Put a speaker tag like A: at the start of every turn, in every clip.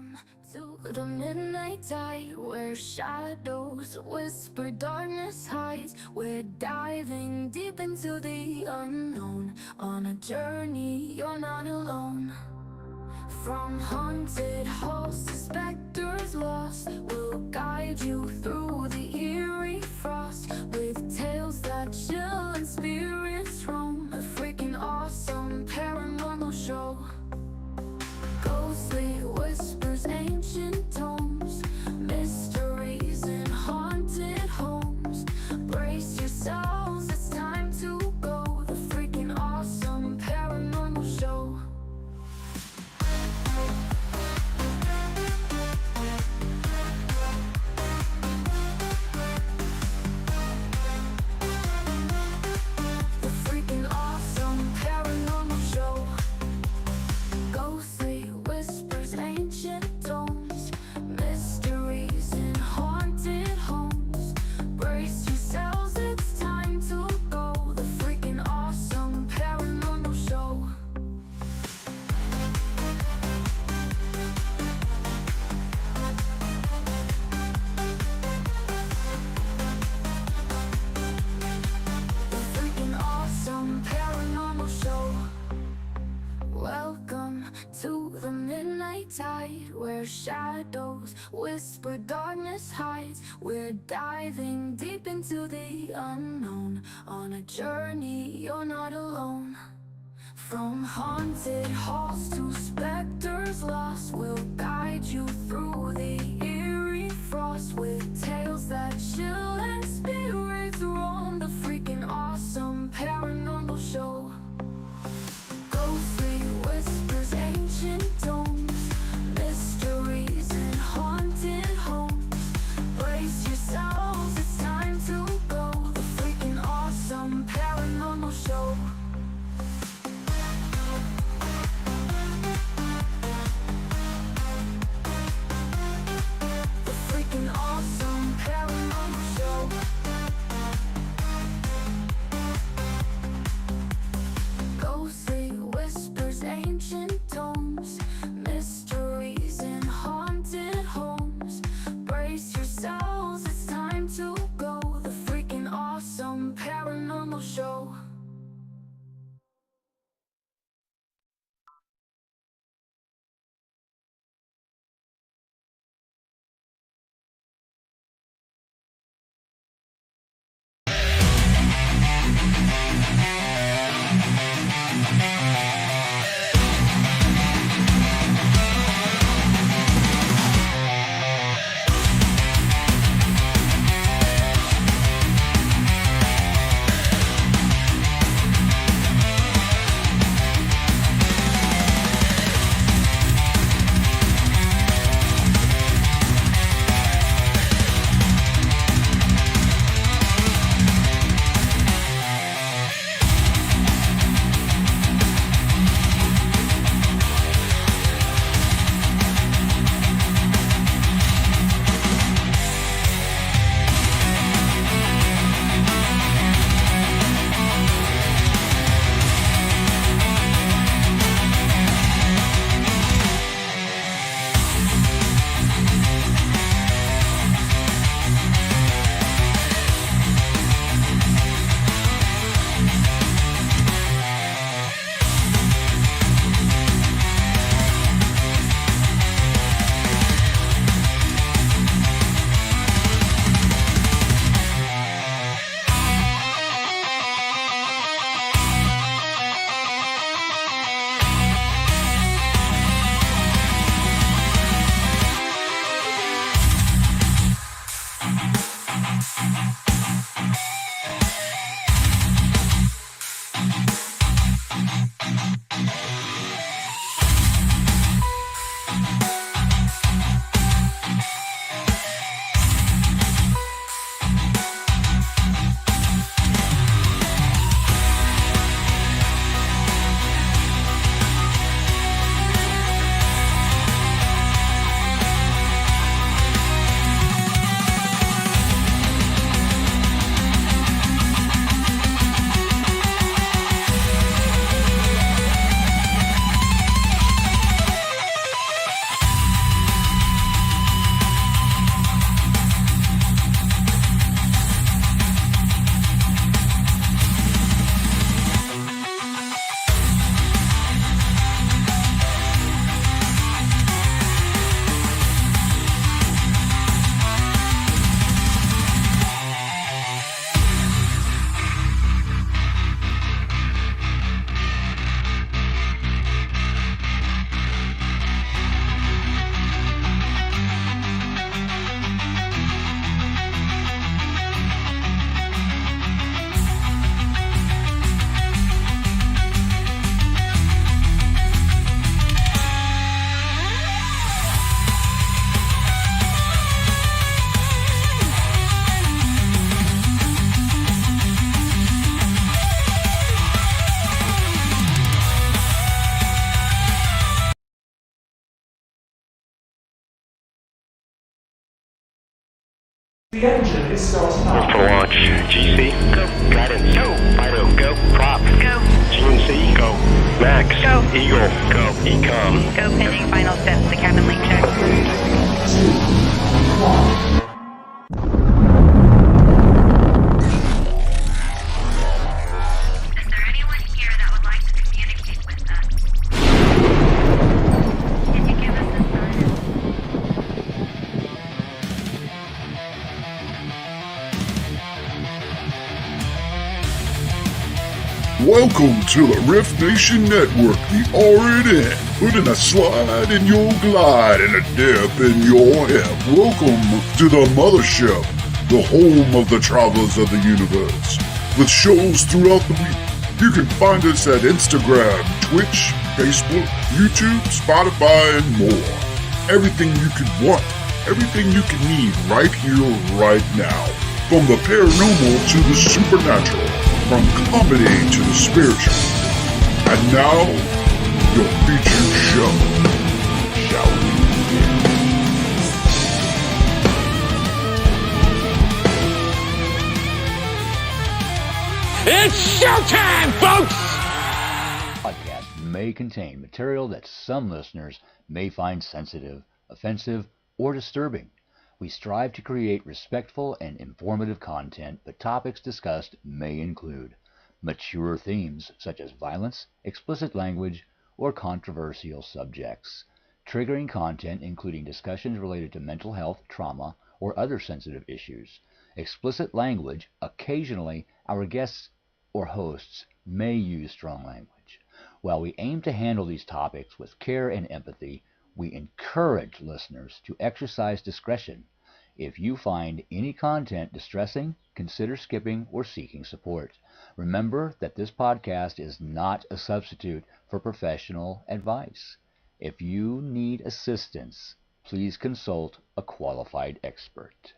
A: Welcome to the midnight tide, where shadows whisper, darkness hides. We're diving deep into the unknown, on a journey you're not alone. From haunted halls to specters lost, we'll guide you through the eerie frost, with tales that chill and spirits roam. A freaking awesome paranormal show. Ghostly whispers, ancient tomes, mysteries in haunted homes. Brace yourselves, it's time to go. The freaking awesome paranormal show. The freaking awesome paranormal show. Ghostly whispers, ancient tomes, mysteries in haunted homes. Brace yourselves, it's time to go. The freaking awesome paranormal show. The freaking awesome paranormal show. Welcome to the midnight tide, where shadows whisper, darkness hides. We're diving deep into the unknown, on a journey you're not alone. From haunted halls to specters lost, we'll guide you through the eerie frost, with tales that chill and spirits roam. The freaking awesome paranormal show. Ghostly whispers, ancient tomes, mysteries in haunted homes. Brace yourselves, it's time to go. The freaking awesome paranormal show. The freaking awesome paranormal show.
B: The engine is starting up.
C: For launch, GC, go. Guidance, go. Fido, go. Prop, go. GNC, go. Max, go. Eagle, go. Ecom,
D: go. Pending final steps. The cabin link check.
B: 3, 2, 1.
D: Is there anyone here that would like to communicate with us? Can you give us a sign?
E: Welcome to the R.I.F.T Nation Network, the R&N, putting a slide in your glide and a dip in your hip. Welcome to the mothership, the home of the travelers of the universe. With shows throughout the week, you can find us at Instagram, Twitch, Facebook, YouTube, Spotify, and more. Everything you could want, everything you can need right here, right now. From the paranormal to the supernatural. From comedy to the spiritual. And now, your featured show. Shall we begin?
F: It's showtime, folks!
G: Podcast may contain material that some listeners may find sensitive, offensive, or disturbing. We strive to create respectful and informative content, but topics discussed may include mature themes such as violence, explicit language, or controversial subjects, triggering content including discussions related to mental health, trauma, or other sensitive issues, explicit language. Occasionally, our guests or hosts may use strong language. While we aim to handle these topics with care and empathy, we encourage listeners to exercise discretion. If you find any content distressing, consider skipping or seeking support. Remember that this podcast is not a substitute for professional advice. If you need assistance, please consult a qualified expert.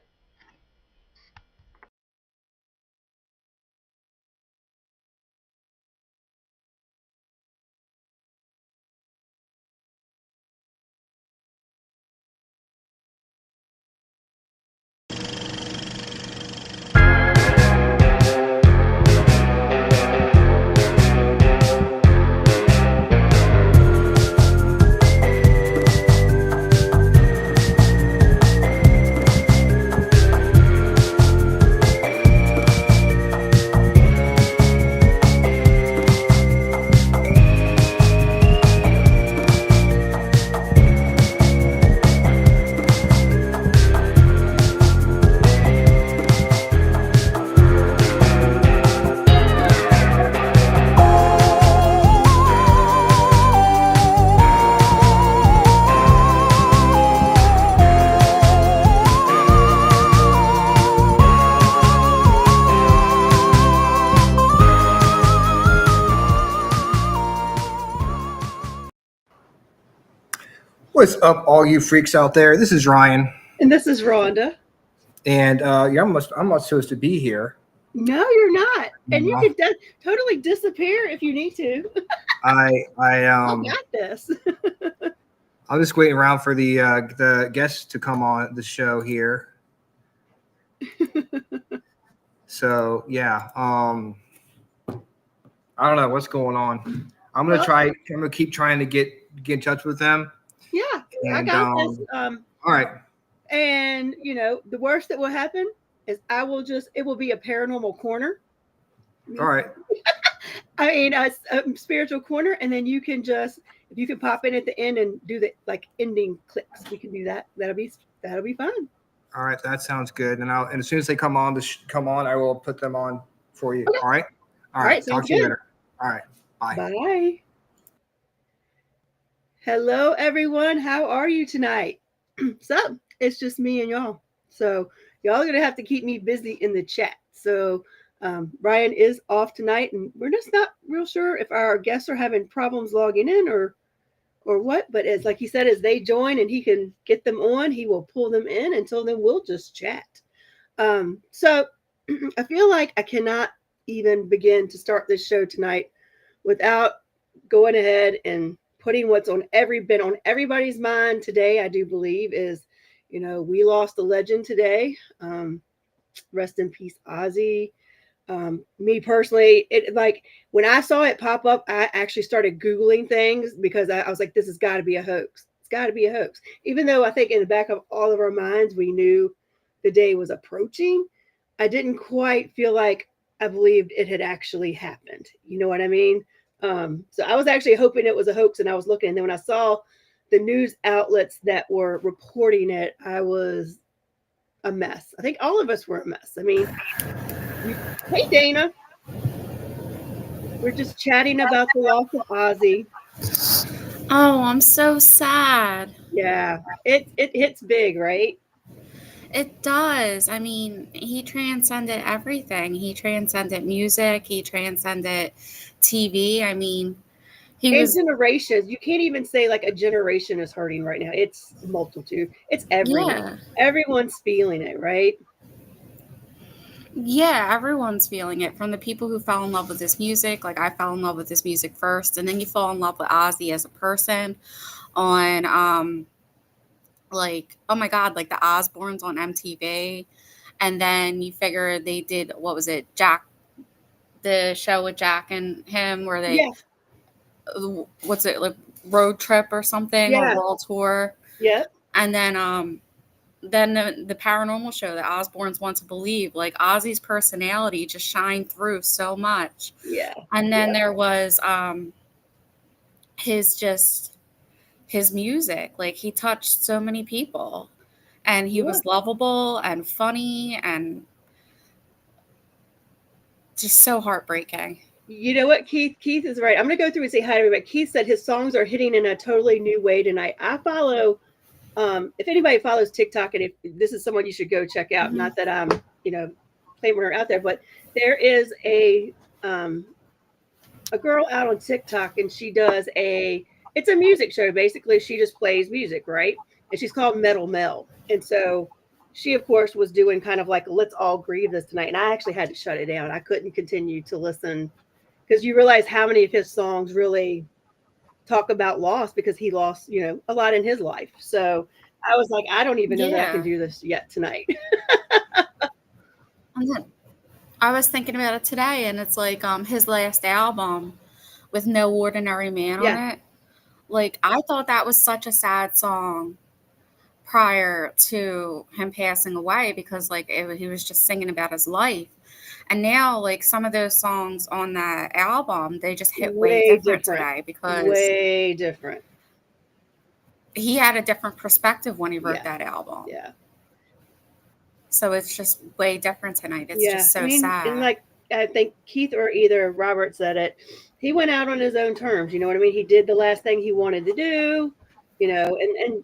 H: What's up, all you freaks out there? This is Ryan,
I: And this is Rhonda.
H: and I'm not supposed to be here.
I: No, you're not. And you
H: No.
I: could totally disappear if you need to.
H: I
I: I got this.
H: I'm just waiting around for the guests to come on the show here. So yeah, I don't know what's going on. I'm gonna keep trying to get in touch with them.
I: Yeah, I
H: And,
I: got this.
H: all right.
I: And the worst that will happen is it will be a paranormal corner.
H: All right.
I: I mean, a spiritual corner, and then you can if you can pop in at the end and do the ending clicks, we can do that. That'll be fun.
H: All right, that sounds good. And as soon as they come on, I will put them on for you.
I: Okay.
H: All right. All right. Talk
I: sounds
H: to you
I: good.
H: later. All right. Bye.
I: Bye. Hello, everyone. How are you tonight? So it's just me and y'all. So y'all are going to have to keep me busy in the chat. So Ryan is off tonight, and we're just not real sure if our guests are having problems logging in or what. But like he said, as they join and he can get them on, he will pull them in. Until then, we'll just chat. So I feel like I cannot even begin to start this show tonight without going ahead and putting what's been on everybody's mind today. I do believe is, We lost a legend today. Rest in peace, Ozzy. Me personally, it like when I saw it pop up, I actually started Googling things because I was like, this has got to be a hoax. It's got to be a hoax. Even though I think in the back of all of our minds, we knew the day was approaching, I didn't quite feel like I believed it had actually happened. You know what I mean? So I was actually hoping it was a hoax, and I was looking. And then when I saw the news outlets that were reporting it, I was a mess. I think all of us were a mess. I mean, hey, Dana. We're just chatting about the loss of Ozzy.
J: Oh, I'm so sad.
I: Yeah, it hits big, right?
J: It does. I mean, he transcended everything. He transcended music, he transcended TV. I mean, he
I: And
J: was,
I: generations. You can't even say like a generation is hurting right now. It's multitude. It's everyone.
J: yeah.
I: Everyone's feeling it, right?
J: Yeah, everyone's feeling it. From the people who fell in love with his music, like I fell in love with his music first, and then you fall in love with Ozzy as a person on like, oh my god, like the Osbournes on MTV. And then you figure they did, what was it, Jack, the show with Jack and him where they,
I: Yeah,
J: what's it, like road trip or something, or
I: yeah,
J: world tour.
I: yeah,
J: And then the paranormal show that Osbournes want to believe, like Ozzy's personality just shined through so much.
I: yeah,
J: And then
I: yeah,
J: there was his music, like he touched so many people, and he
I: yeah.
J: was lovable and funny and just so heartbreaking.
I: You know what, Keith? Keith is right. I'm going to go through and say hi to everybody. Keith said his songs are hitting in a totally new way tonight. I follow. If anybody follows TikTok, and if this is someone you should go check out,
J: Mhm.
I: not that I'm, claiming her out there, but there is a girl out on TikTok, and she does it's a music show. Basically, she just plays music, right? And she's called Metal Mel. And so she, of course, was doing kind of like, let's all grieve this tonight. And I actually had to shut it down. I couldn't continue to listen because you realize how many of his songs really talk about loss because he lost, a lot in his life. So I was like, I don't even know that I can
J: Yeah.
I: do this yet tonight.
J: And then I was thinking about it today, and it's like his last album with No Ordinary Man on
I: Yeah.
J: it. Like I thought that was such a sad song prior to him passing away, because like he was just singing about his life. And now like some of those songs on that album, they just hit way
I: Way
J: different
I: different.
J: today because
I: Way different.
J: he had a different perspective when he wrote
I: Yeah.
J: that album.
I: Yeah.
J: So it's just way different tonight. It's
I: Yeah.
J: just
I: I
J: so
I: mean, and
J: sad.
I: like, I think Keith or either Robert said it. He went out on his own terms. You know what I mean? He did the last thing he wanted to do, and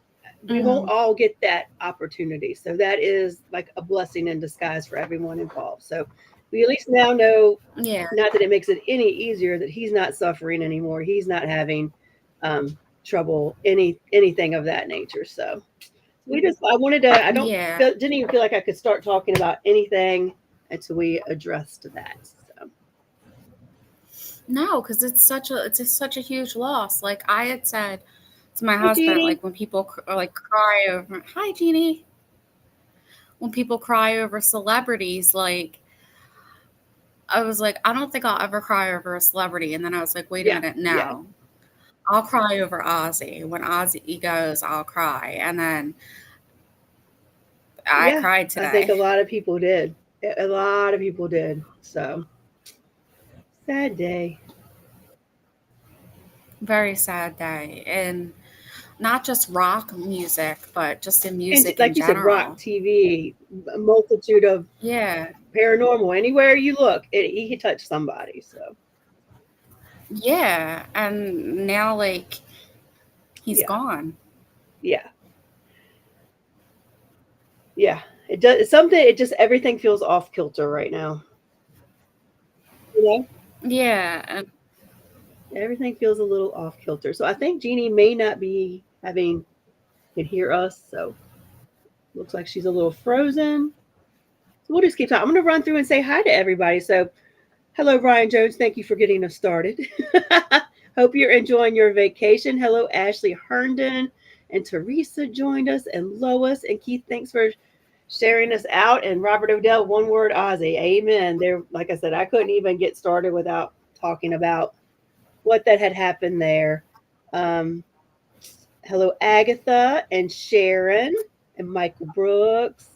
I: we won't
J: Mhm.
I: all get that opportunity. So that is like a blessing in disguise for everyone involved. So we at least now know,
J: Yeah.
I: not that it makes it any easier, that he's not suffering anymore. He's not having trouble, anything of that nature. So I wanted to, I don't
J: Yeah.
I: feel, didn't even feel like I could start talking about anything until we addressed that. So
J: No, because it's just such a huge loss. Like I had said to my
I: hi,
J: husband,
I: Jeannie.
J: like when people like cry over, hi Jeannie, when people cry over celebrities, like I was like, I don't think I'll ever cry over a celebrity. And then I was like, wait a
I: Yeah,
J: minute,
I: yeah,
J: no, I'll cry over Ozzy. When Ozzy goes, I'll cry. And then I
I: yeah.
J: cried
I: I think a
J: today.
I: lot of people did. A lot of people did. So sad day.
J: Very sad day. And not just rock music, but just in
I: And
J: music in
I: like you said, rock,
J: general.
I: TV, a multitude of
J: Yeah.
I: paranormal. Anywhere you look, he touched somebody. So
J: Yeah. And now, like, he's
I: yeah,
J: gone.
I: yeah, yeah. It does. It's something. It just, everything feels off kilter right now. You know,
J: Yeah. And
I: everything feels a little off kilter. So I think Jeannie may not be can hear us. So looks like she's a little frozen. So we'll just keep talking. I'm going to run through and say hi to everybody. So hello, Brian Jones. Thank you for getting us started. Hope you're enjoying your vacation. Hello, Ashley Herndon. And Teresa joined us, and Lois and Keith. Thanks for sharing us out. And Robert Odell, one word Ozzy. Amen. There, like I said, I couldn't even get started without talking about what that had happened there. Um, hello, Agatha and Sharon and Michael Brooks.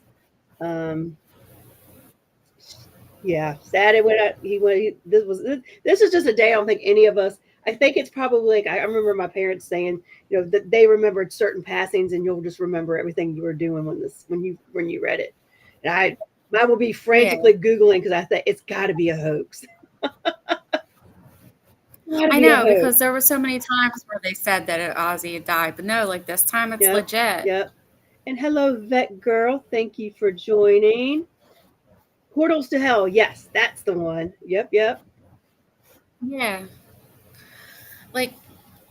I: Um, yeah, Saturday when he went. This was just a day I don't think any of us. I think it's probably like I remember my parents saying, that they remembered certain passings, and you'll just remember everything you were doing when you read it. And I will be
J: Yeah.
I: frantically googling because I think it's got to be a hoax. Gotta
J: I
I: be a
J: know,
I: hoax.
J: because there were so many times where they said that Ozzy had died, but no, like this time it's
I: Yep,
J: legit.
I: yep. And hello, Vet Girl. Thank you for joining. Portals to Hell. Yes, that's the one. Yep, yep.
J: Yeah. Like,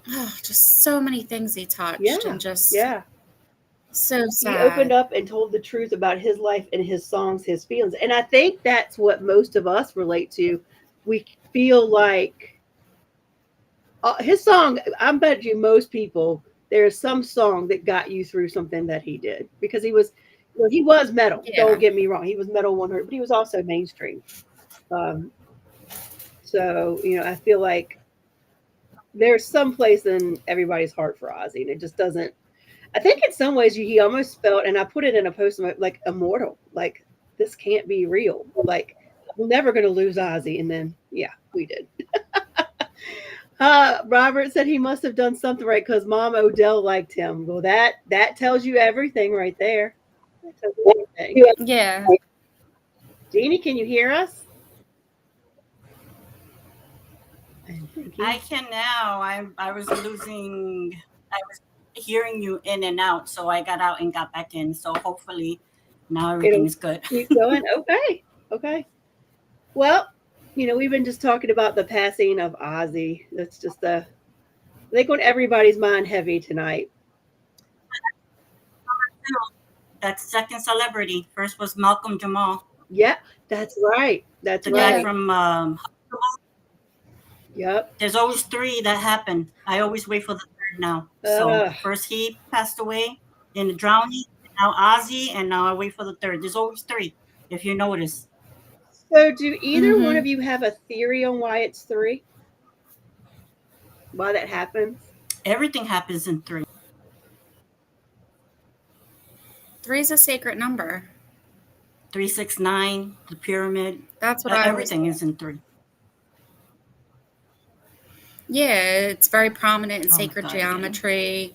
J: just so many things he touched
I: Yeah,
J: and just
I: yeah.
J: so
I: He opened
J: sad.
I: up and told the truth about his life and his songs, his feelings. And I think that's what most of us relate to. We feel like his song, I bet you most people, there's some song that got you through something that he did because he was metal.
J: Yeah.
I: Don't get me wrong. He was metal 100, but he was also mainstream. Um, so, I feel like there's some place in everybody's heart for Ozzy, and it just doesn't. I think in some ways he almost felt, and I put it in a post like immortal, like this can't be real, like we're never going to lose Ozzy, and then yeah, we did. Robert said he must have done something right because Mom Odell liked him. Well, that tells you everything right there. That tells you everything.
J: Yeah.
I: Jeannie, can you hear us?
K: I can now. I was losing. I was hearing you in and out, so I got out and got back in. So hopefully now everything is good.
I: Keep going. Okay. Okay. Well, we've been just talking about the passing of Ozzy. That's just I think on everybody's mind heavy tonight.
K: That's second celebrity. First was Malcolm Jamal.
I: Yeah, that's right. That's
K: the
I: right.
K: guy from.
I: Yep.
K: There's always three that happen. I always wait for the third now. So first he passed away in the drowning. Now Ozzy, and now I wait for the third. There's always three, if you notice.
I: So, do either one of you have a theory on why it's three? Why that happens?
K: Everything happens in three.
J: 3 is a sacred number.
K: 369, the pyramid.
J: That's what
K: everything is in three.
J: Yeah, it's very prominent in sacred geometry.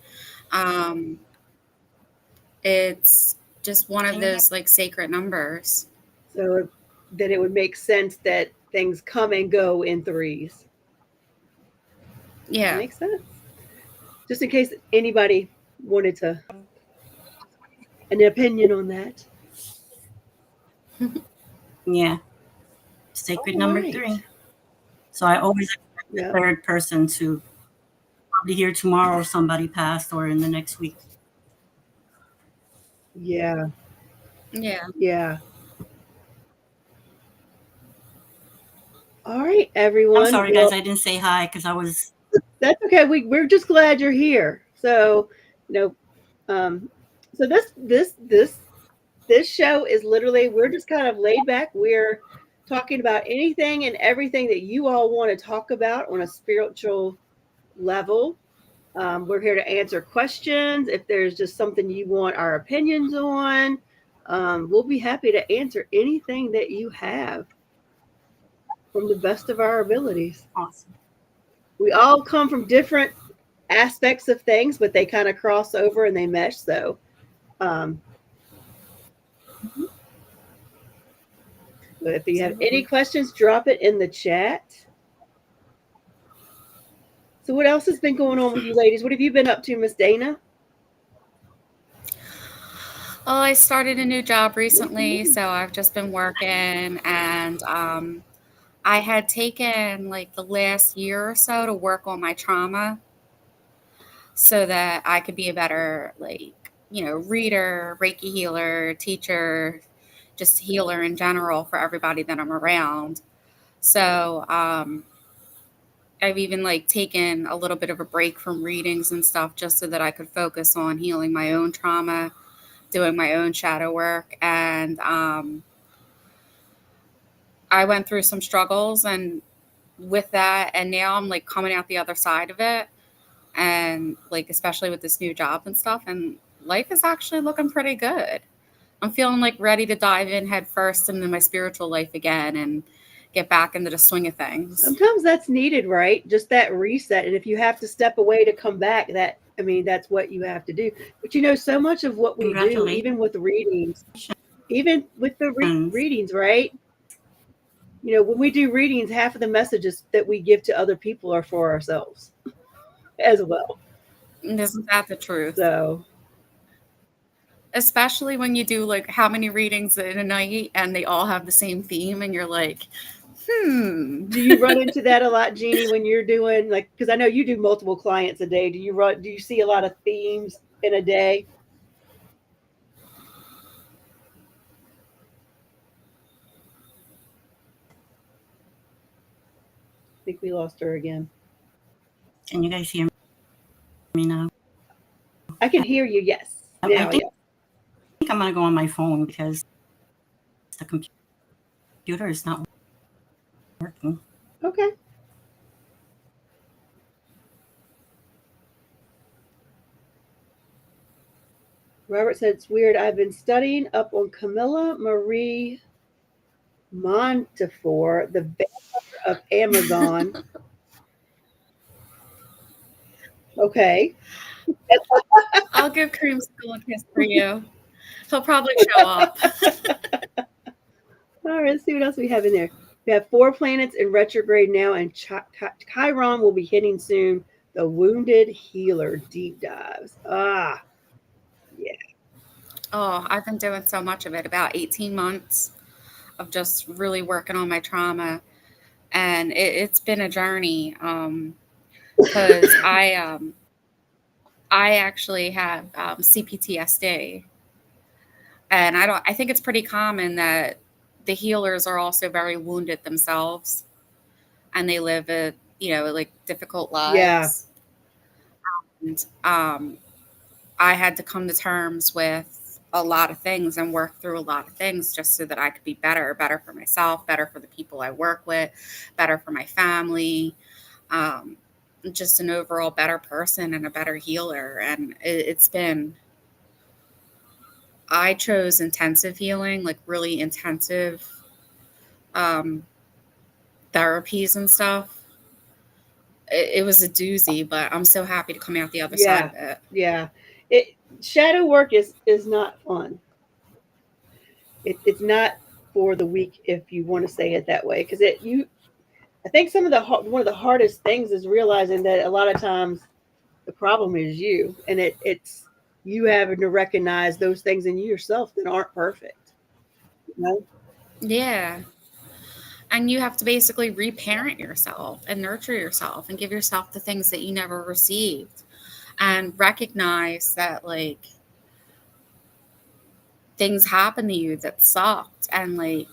J: It's just one of those like sacred numbers.
I: So then it would make sense that things come and go in threes.
J: Yeah.
I: That makes sense. Just in case anybody wanted to an opinion on that.
K: Yeah. Sacred number 3. So I always expect the third person to probably hear tomorrow somebody passed or in the next week.
I: Yeah.
J: Yeah.
I: Yeah. All right, everyone.
K: I'm sorry, guys. I didn't say hi because I was.
I: That's okay. We're just glad you're here. So, so this show is literally, we're just kind of laid back. We're talking about anything and everything that you all want to talk about on a spiritual level. We're here to answer questions. If there's just something you want our opinions on, we'll be happy to answer anything that you have from the best of our abilities.
K: Awesome.
I: We all come from different aspects of things, but they kind of cross over and they mesh. So, but if you have any questions, drop it in the chat. So what else has been going on with you ladies? What have you been up to, Miss Dana?
J: Oh, I started a new job recently, so I've just been working, and I had taken like the last year or so to work on my trauma so that I could be a better reader, Reiki healer, teacher, just healer in general for everybody that I'm around. So I've even like taken a little bit of a break from readings and stuff just so that I could focus on healing my own trauma, doing my own shadow work. And I went through some struggles and with that, and now I'm like coming out the other side of it. And like, especially with this new job and stuff, and life is actually looking pretty good. I'm feeling like ready to dive in head first into my spiritual life again and get back into the swing of things.
I: Sometimes that's needed, right? Just that reset. And if you have to step away to come back, that's what you have to do. But so much of what we do, even with readings, readings, right? When we do readings, half of the messages that we give to other people are for ourselves as well.
J: Isn't that the truth?
I: So,
J: especially when you do like how many readings in a night and they all have the same theme and you're like,
I: do you run into that a lot, Jeannie, when you're doing like, because I know you do multiple clients a day. Do you see a lot of themes in a day? I think we lost her again.
K: Can you guys hear me now?
I: I can hear you, yes. Now,
K: I think I'm going to go on my phone because the computer is not working.
I: Okay. Robert said, it's weird. I've been studying up on Camilla Marie Montefiore, the vampire of Amazon. Okay.
J: I'll give Creamsicle a kiss for you. He'll probably show up.
I: All right, let's see what else we have in there. We have 4 planets in retrograde now, and Chiron will be hitting soon. The Wounded Healer deep dives. Yeah.
J: Oh, I've been doing so much of it, about 18 months of just really working on my trauma. And it's been a journey because I actually have CPTSD. And I think it's pretty common that the healers are also very wounded themselves and they live like difficult lives.
I: Yeah.
J: And I had to come to terms with a lot of things and work through a lot of things just so that I could be better for myself, better for the people I work with, better for my family, just an overall better person and a better healer. And I chose intensive healing, like really intensive therapies and stuff. It was a doozy, but I'm so happy to come out the other side of it.
I: Yeah. Shadow work is not fun. It's not for the weak, if you want to say it that way, because I think one of the hardest things is realizing that a lot of times the problem is you, and it's you having to recognize those things in yourself that aren't perfect.
J: Yeah. And you have to basically reparent yourself and nurture yourself and give yourself the things that you never received and recognize that like things happen to you that sucked and like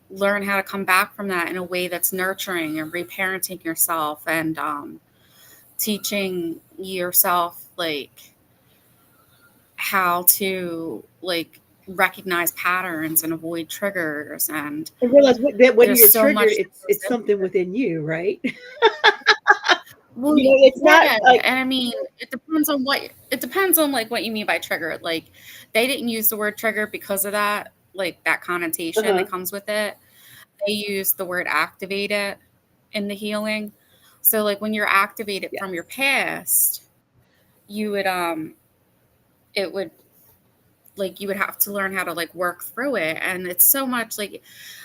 J: learn how to come back from that in a way that's nurturing and reparenting yourself and teaching yourself like how to like recognize patterns and avoid triggers and
I: realize that when you're triggered, it's something within you, right?
J: Well, it's not like, and I mean, it depends on like what you mean by trigger. Like they didn't use the word trigger because of that, like that connotation that comes with it. They use the word activated in the healing. So like when you're activated from your past, you would it would like you would have to learn how to like work through it. And it's so much like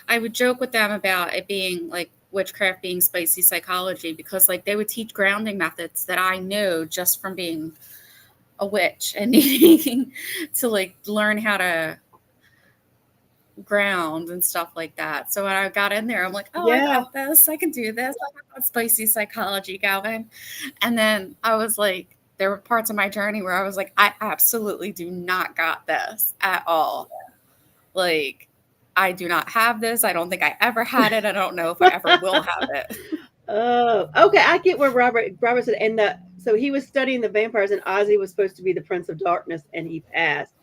J: I would joke with them about it being like witchcraft being spicy psychology because like they would teach grounding methods that I know just from being a witch and needing to like learn how to ground and stuff like that. So when I got in there, I'm like, oh, I got this. I can do this. I got spicy psychology going. And then I was like, there were parts of my journey where I was like, I absolutely do not got this at all. Like, I do not have this. I don't think I ever had it. I don't know if I ever will have it.
I: Oh, okay. I get where Robert said, and so he was studying the vampires, and Ozzy was supposed to be the Prince of Darkness, and he passed.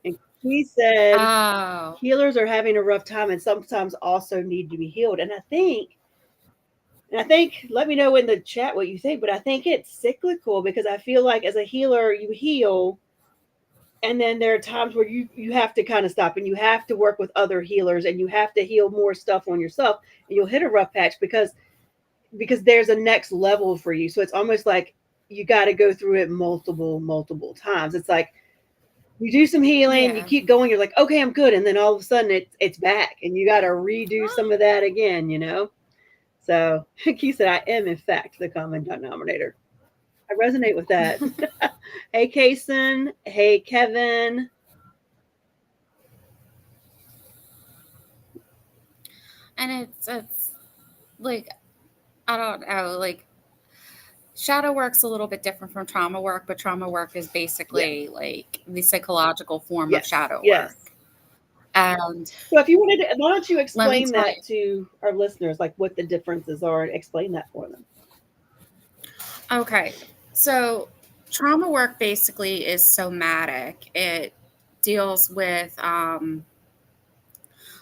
I: And he said
J: Oh,
I: healers are having a rough time, and sometimes also need to be healed. And I think, let me know in the chat what you think, but I think it's cyclical because I feel like as a healer, you heal, and then there are times where you have to kind of stop and you have to work with other healers and you have to heal more stuff on yourself, and you'll hit a rough patch because there's a next level for you. So it's almost like you got to go through it multiple times. It's like you do some healing, you
J: yeah.
I: keep going, you're like, okay, I'm good, and then all of a sudden it's back, and you got to redo some of that again. So Keith said, I am in fact the common denominator. I resonate with that. Hey, Kason. Hey, Kevin.
J: And it's like, I don't know, like shadow work's a little bit different from trauma work, but trauma work is
I: Yeah.
J: basically like the psychological form of
I: Yes.
J: shadow
I: Yes.
J: work. And
I: So if you wanted to, why don't you
J: let me
I: explain
J: tell
I: that to our listeners, like what the differences are, and explain that for them.
J: you. Okay. So trauma work basically is somatic. It deals with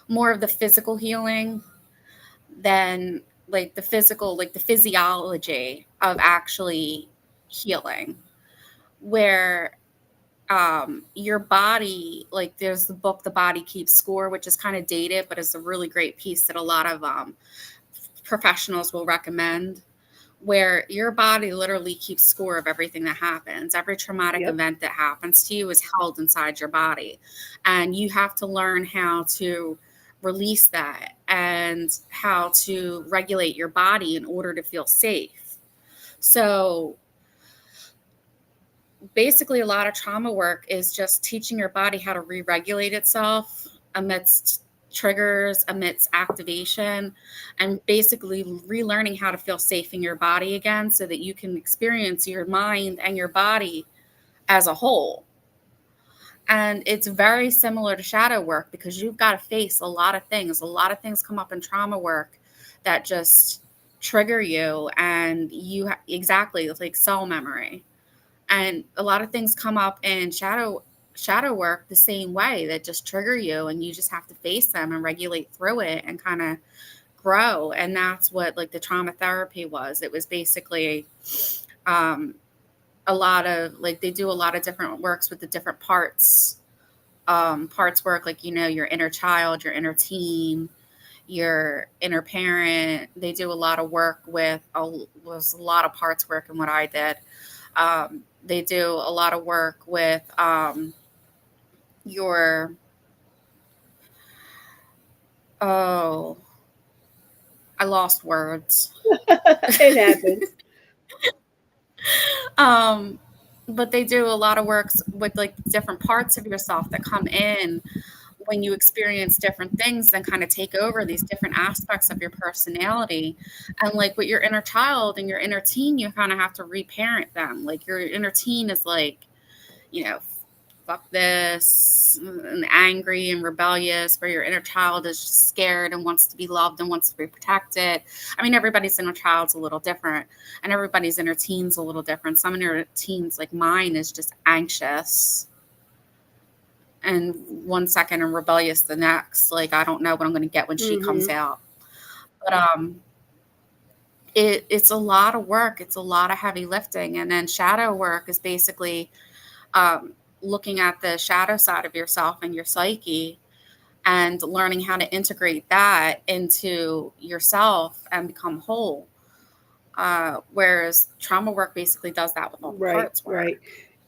J: more of the physical healing than like the physical, like the physiology of actually healing, where your body, like there's the book The Body Keeps Score, which is kind of dated, but it's a really great piece that a lot of professionals will recommend, where your body literally keeps score of everything that happens. Every traumatic
I: Yep.
J: event that happens to you is held inside your body, and you have to learn how to release that and how to regulate your body in order to feel safe. So basically, a lot of trauma work is just teaching your body how to re-regulate itself amidst triggers, amidst activation, and basically relearning how to feel safe in your body again so that you can experience your mind and your body as a whole. And it's very similar to shadow work because you've got to face a lot of things. A lot of things come up in trauma work that just trigger you, and exactly like cell memory. And a lot of things come up in shadow work the same way, that just trigger you, and you just have to face them and regulate through it and kind of grow. And that's what like the trauma therapy was. It was basically a lot of like, they do a lot of different works with the different parts work, like your inner child, your inner teen, your inner parent. They do a lot of work with was a lot of parts work in what I did. They do a lot of work with your oh, I lost words.
I: It happens.
J: But they do a lot of works with like different parts of yourself that come in when you experience different things and kind of take over these different aspects of your personality. And like with your inner child and your inner teen, you kind of have to reparent them. Like your inner teen is like, fuck this, and angry and rebellious, where your inner child is just scared and wants to be loved and wants to be protected. I mean, everybody's inner child's a little different, and everybody's inner teen's a little different. Some inner teens, like mine, is just anxious and 1 second and rebellious the next. Like, I don't know what I'm going to get when she comes out. But it's a lot of work. It's a lot of heavy lifting. And then shadow work is basically looking at the shadow side of yourself and your psyche and learning how to integrate that into yourself and become whole. Whereas trauma work basically does that with all the parts work.
I: Right.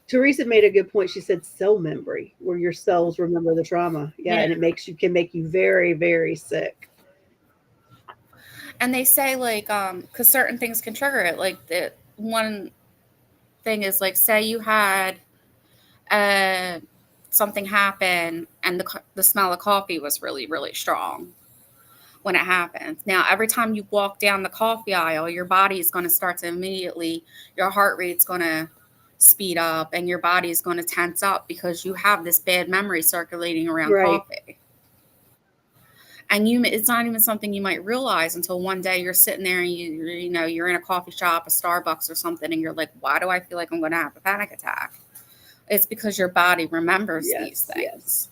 I: Teresa made a good point. She said cell memory, where your cells remember the trauma. Yeah. And it can make you very, very sick.
J: And they say like, because certain things can trigger it. Like one thing is like, say you had something happen and the smell of coffee was really, really strong when it happens. Now, every time you walk down the coffee aisle, your body is going to start to immediately, your heart rate's going to speed up and your body is going to tense up because you have this bad memory circulating around coffee. And it's not even something you might realize until one day you're sitting there and you're in a coffee shop, a Starbucks or something, and you're like, why do I feel like I'm going to have a panic attack? It's because your body remembers these things.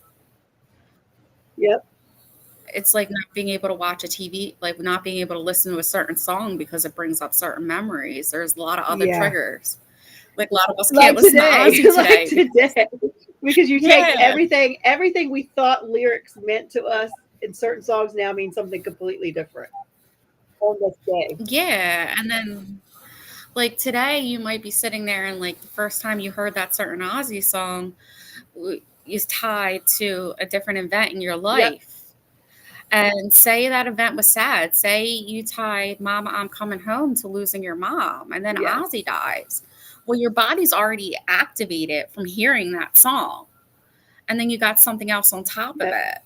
I: Yep.
J: It's like not being able to watch a TV, like not being able to listen to a certain song because it brings up certain memories. There's a lot of other triggers. Like a lot of us can't listen to Ozzy today.
I: Because you take everything we thought lyrics meant to us in certain songs now mean something completely different on this day.
J: Yeah. And then like today you might be sitting there and like the first time you heard that certain Ozzy song is tied to a different event in your life. And say that event was sad. Say you tied Mama, I'm Coming Home to losing your mom, and then Ozzy dies. Well, your body's already activated from hearing that song. And then you got something else on top of it.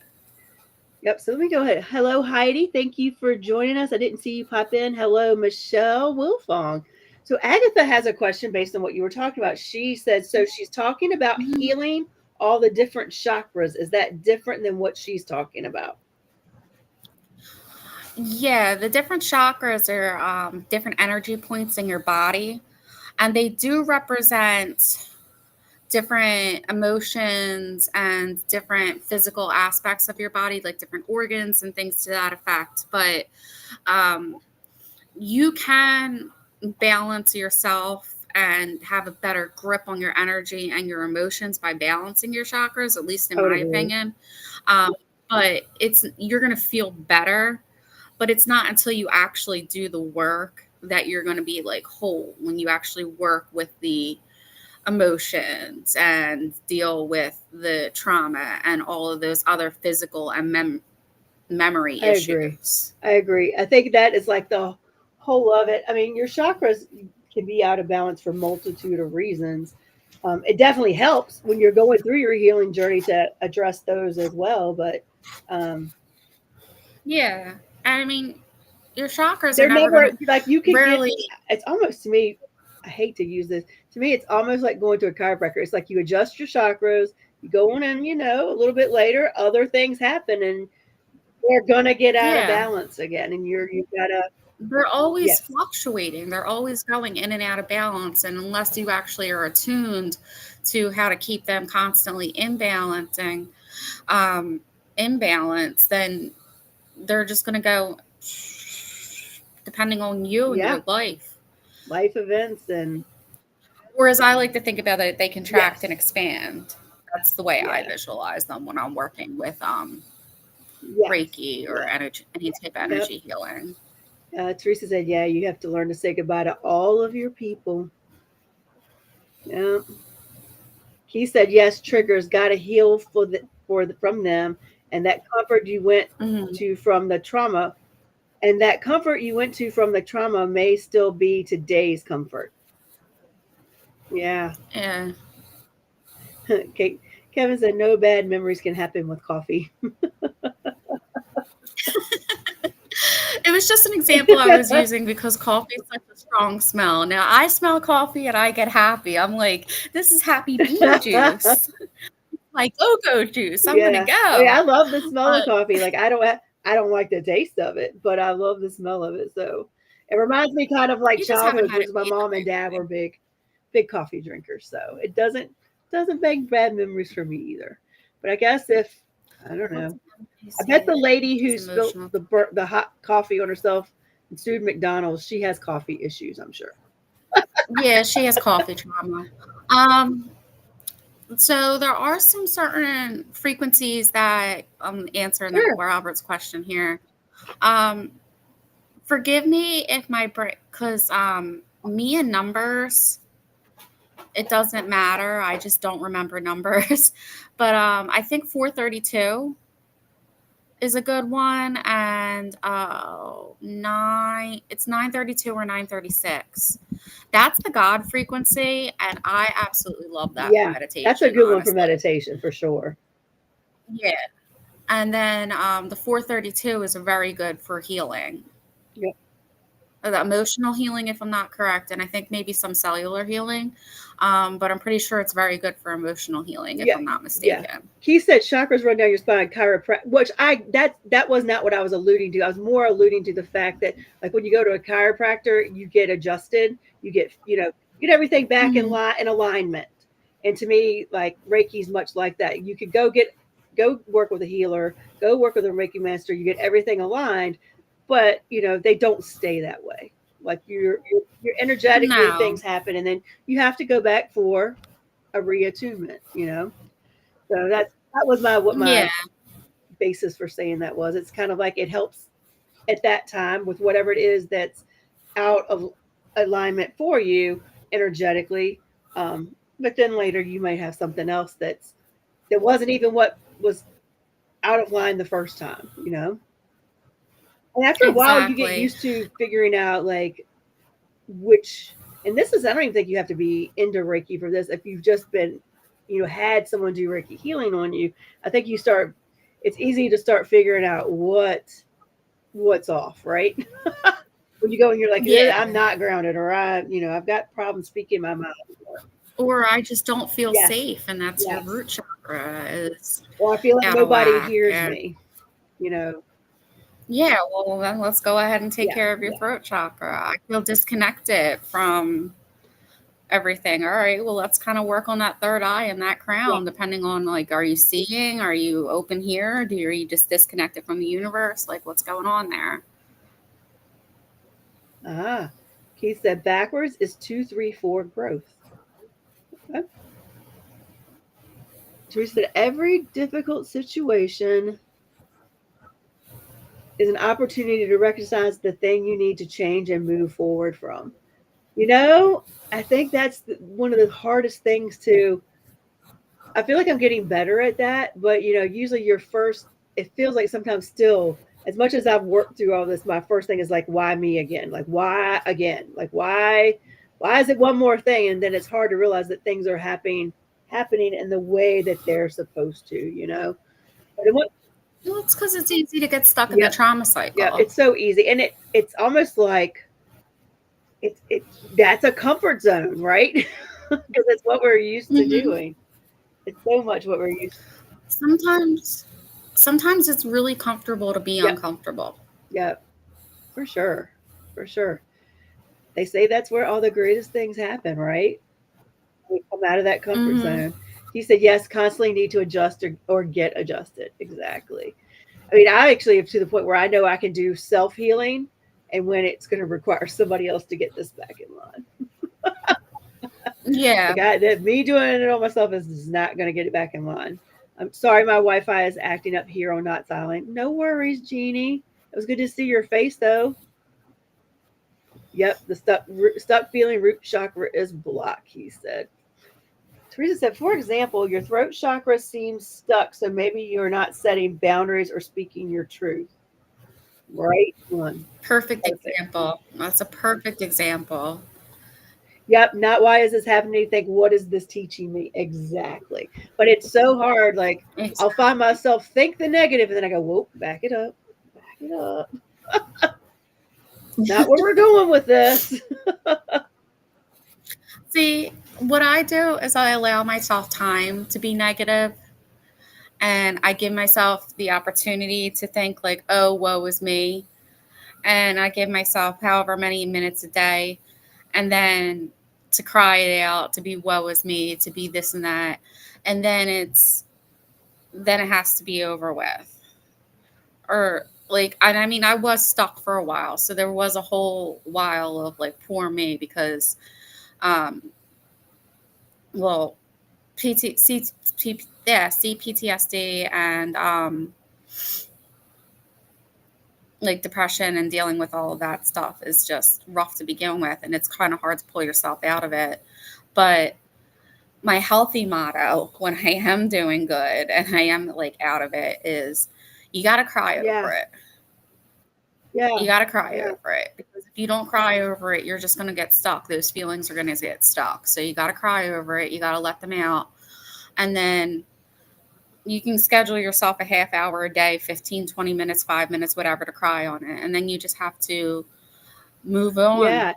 I: Yep. So let me go ahead. Hello, Heidi. Thank you for joining us. I didn't see you pop in. Hello, Michelle Wilfong. So Agatha has a question based on what you were talking about. She said, so she's talking about healing all the different chakras. Is that different than what she's talking about?
J: Yeah, the different chakras are different energy points in your body, and they do represent different emotions and different physical aspects of your body, like different organs and things to that effect. But you can balance yourself and have a better grip on your energy and your emotions by balancing your chakras, at least in my opinion. But you're going to feel better. But it's not until you actually do the work that you're going to be like whole, when you actually work with the emotions and deal with the trauma and all of those other physical and memory issues.
I: I agree. I think that is like the whole of it. I mean, your chakras can be out of balance for a multitude of reasons. It definitely helps when you're going through your healing journey to address those as well. But
J: yeah. I mean, your chakras
I: they're
J: are never
I: like you can
J: rarely.
I: It's almost, to me, I hate to use this. To me, it's almost like going to a chiropractor. It's like you adjust your chakras, you go in, and a little bit later, other things happen, and they're gonna get out of balance again. And you've gotta.
J: They're always fluctuating. They're always going in and out of balance, and unless you actually are attuned to how to keep them constantly in balance, then they're just going to go depending on you and your life
I: Events. And
J: whereas I like to think about it, they contract and expand. That's the way I visualize them when I'm working with Reiki or any type of energy healing.
I: Teresa said, yeah, you have to learn to say goodbye to all of your people. Yeah. He said, yes, triggers, got to heal from them. And that comfort you went to from the trauma, and that comfort you went to from the trauma may still be today's comfort. Yeah.
J: Yeah.
I: Okay. Kevin said, no bad memories can happen with coffee.
J: It was just an example I was using because coffee is such a strong smell. Now, I smell coffee and I get happy. I'm like, this is happy bean juice. Like go-go juice. I'm gonna go.
I: I love the smell of coffee. Like I don't like the taste of it, but I love the smell of it. So it reminds me kind of like childhood, because my mom and dad were big coffee drinkers. So it doesn't bring bad memories for me either. But I guess I don't know. I bet the lady who spilled the hot coffee on herself and sued McDonald's, she has coffee issues, I'm sure.
J: Yeah, she has coffee trauma. So there are some certain frequencies that answering Robert's question here. Forgive me if my brain, because me and numbers, it doesn't matter. I just don't remember numbers. But I think 432 is a good one, and it's 932 or 936. That's the God frequency, and I absolutely love that for meditation.
I: That's a good one for meditation for sure.
J: Yeah. And then the 432 is very good for healing.
I: Yep.
J: the emotional healing, if I'm not correct, and I think maybe some cellular healing. But I'm pretty sure it's very good for emotional healing, if I'm not mistaken.
I: Yeah. He said chakras run down your spine, chiropractic, which that was not what I was alluding to. I was more alluding to the fact that, like, when you go to a chiropractor, you get adjusted, you get everything back in alignment. And to me, like, Reiki's much like that. You could go work with a healer, go work with a Reiki master, you get everything aligned, but they don't stay that way. Like, you're energetically,
J: No.
I: things happen, and then you have to go back for a reattunement. So that was my basis for saying that was. It's kind of like it helps at that time with whatever it is that's out of alignment for you energetically. But then later you might have something else that wasn't even what was out of line the first time. And after a while, you get used to figuring out, like, which, and this is, I don't even think you have to be into Reiki for this. If you've just been, had someone do Reiki healing on you, I think it's easy to start figuring out what's off, right? When you go and you're like, I'm not grounded, or I've got problems speaking my mind.
J: Or I just don't feel safe, and that's your root chakra is.
I: Or I feel like nobody hears me,
J: Yeah, well, then let's go ahead and take care of your throat chakra. I feel disconnected from everything. All right, well, let's kind of work on that third eye and that crown, depending on, like, are you seeing? Are you open here? Are you just disconnected from the universe? Like, what's going on there?
I: Keith said backwards is 2, 3, 4 growth. Okay. Teresa said every difficult situation is an opportunity to recognize the thing you need to change and move forward from. I think that's one of the hardest things I feel like I'm getting better at that, but usually it feels like sometimes still, as much as I've worked through all this, my first thing is like, why me again? Like, why again? Like, why is it one more thing? And then it's hard to realize that things are happening in the way that they're supposed to, But
J: well, it's because it's easy to get stuck in the trauma cycle.
I: Yeah, it's so easy. And it's almost like that's a comfort zone, right? Because it's what we're used to doing. It's so much what we're used to.
J: Sometimes it's really comfortable to be uncomfortable.
I: Yeah, for sure. For sure. They say that's where all the greatest things happen, right? We come out of that comfort zone. He said, yes, constantly need to adjust or get adjusted. Exactly. I mean, I actually am to the point where I know I can do self-healing, and when it's going to require somebody else to get this back in line.
J: Yeah.
I: Me doing it all myself is not going to get it back in line. I'm sorry my Wi-Fi is acting up here on Not Silent. No worries, Jeannie. It was good to see your face, though. Yep, the stuck feeling root chakra is blocked, he said. Teresa said, for example, your throat chakra seems stuck, so maybe you're not setting boundaries or speaking your truth. Right one.
J: Perfect example. That's a perfect example.
I: Yep, not why is this happening? Think, what is this teaching me? Exactly. But it's so hard. Like, I'll find myself think the negative, and then I go, whoa, back it up. Back it up. Not where we're going with this.
J: See, what I do is I allow myself time to be negative, and I give myself the opportunity to think like, oh, woe is me. And I give myself however many minutes a day, and then to cry it out, to be woe is me, to be this and that. And then it has to be over with. Or like, I mean, I was stuck for a while. So there was a whole while of like, poor me, because, well, CPTSD and, like depression and dealing with all of that stuff is just rough to begin with. And it's kind of hard to pull yourself out of it. But my healthy motto when I am doing good and I am like out of it is you got to cry over it.
I: Yeah.
J: You got to cry over it, because if you don't cry over it, you're just going to get stuck. Those feelings are going to get stuck. So you got to cry over it. You got to let them out. And then you can schedule yourself a half hour a day, 15, 20 minutes, 5 minutes, whatever, to cry on it. And then you just have to move on.
I: Yeah.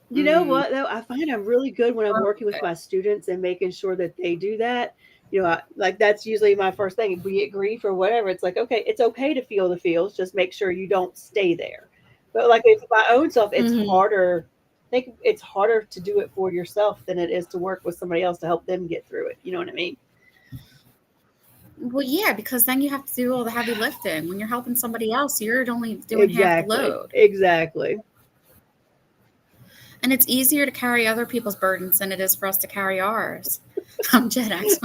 I: You know what though? I find I'm really good when I'm working with my students and making sure that they do that. Like that's usually my first thing. Be it grief or whatever. It's like, okay, it's okay to feel the feels. Just make sure you don't stay there. But like with my own self, it's harder. I think it's harder to do it for yourself than it is to work with somebody else to help them get through it. You know what I mean?
J: Well, yeah, because then you have to do all the heavy lifting. When you're helping somebody else, you're only doing half the load.
I: Exactly.
J: And it's easier to carry other people's burdens than it is for us to carry ours. I'm Gen X.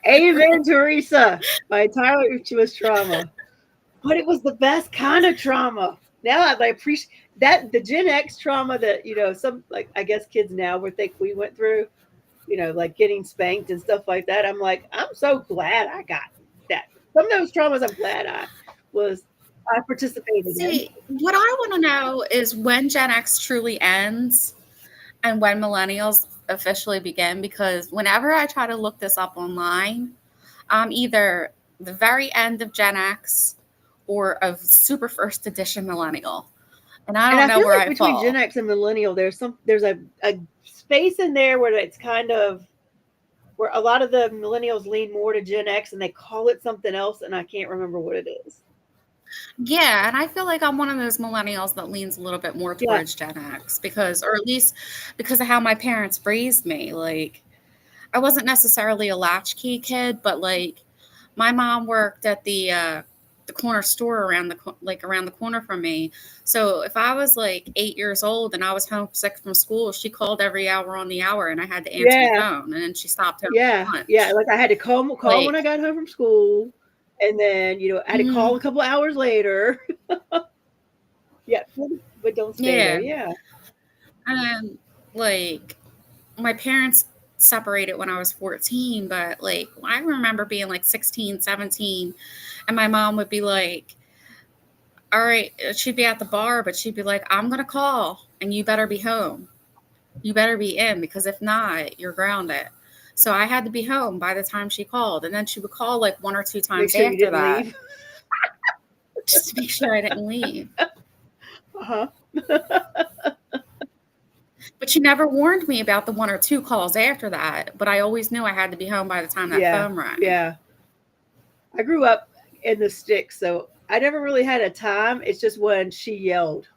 I: Amen, Teresa. My entire was trauma. But it was the best kind of trauma. Now I appreciate that the Gen X trauma that, some like I guess kids now would think we went through, like getting spanked and stuff like that. I'm like, I'm so glad I got that. Some of those traumas I'm glad I participated in.
J: See, what I want to know is when Gen X truly ends and when millennials officially begin, because whenever I try to look this up online, I'm either the very end of Gen X or a super first edition millennial. And I don't know where I
I: between
J: fall.
I: Gen X and millennial, there's a space in there where it's kind of where a lot of the millennials lean more to Gen X and they call it something else, and I can't remember what it is.
J: Yeah, and I feel like I'm one of those millennials that leans a little bit more towards Gen X or at least because of how my parents raised me. Like, I wasn't necessarily a latchkey kid, but like my mom worked at the corner store around the corner from me. So if I was like 8 years old and I was homesick from school, she called every hour on the hour, and I had to answer the phone, and then she stopped home for lunch.
I: Yeah. Like I had to call when I got home from school, and then I had to call a couple hours later. Yeah, but don't stay there. Yeah.
J: And like my parents separated when I was 14, but like I remember being like 16, 17, and my mom would be like, all right, she'd be at the bar, but she'd be like, I'm gonna call and you better be home. You better be in, because if not, you're grounded. So I had to be home by the time she called, and then she would call like 1 or 2 times after that
I: leave.
J: just to make sure I didn't leave. But she never warned me about the 1 or 2 calls after that. But I always knew I had to be home by the time that phone rang.
I: Yeah. I grew up in the sticks, so I never really had a time. It's just when she yelled,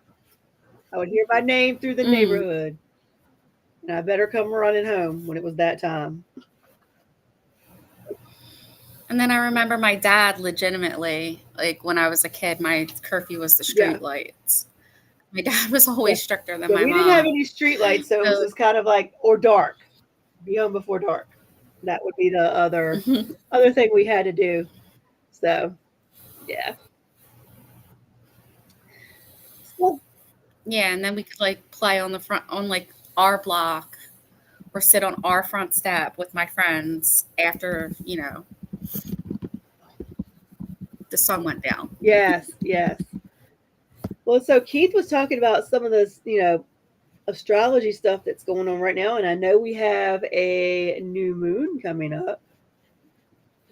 I: I would hear my name through the neighborhood, and I better come running home when it was that time.
J: And then I remember my dad legitimately, like when I was a kid, my curfew was the street lights. My dad was always stricter than my mom.
I: We didn't have any street lights, so it was just kind of like, or dark. Be home before dark. That would be the other thing we had to do. So, yeah.
J: Yeah, and then we could like play on like our block or sit on our front step with my friends after, the sun went down.
I: Yes. Well, so Keith was talking about some of this, astrology stuff that's going on right now, and I know we have a new moon coming up.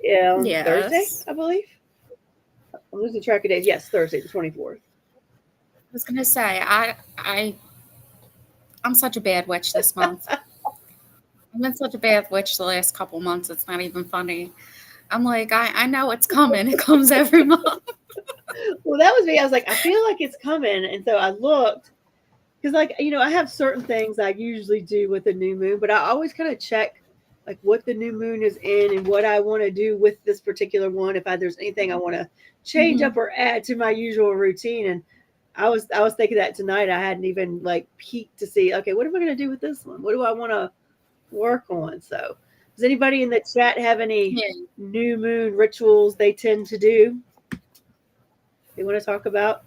I: Thursday, I believe. I'm losing track of days. Yes, Thursday, the 24th.
J: I was gonna say I'm such a bad witch this month. I've been such a bad witch the last couple months. It's not even funny. I'm like, I know it's coming. It comes every month.
I: Well, that was me. I was like, I feel like it's coming, and so I looked because, like, I have certain things I usually do with the new moon, but I always kind of check like what the new moon is in and what I want to do with this particular one. If there's anything I want to change up or add to my usual routine, and I was thinking that tonight. I hadn't even like peeked to see, okay, what am I going to do with this one? What do I want to work on? So, does anybody in the chat have any new moon rituals they tend to do? They want to talk about?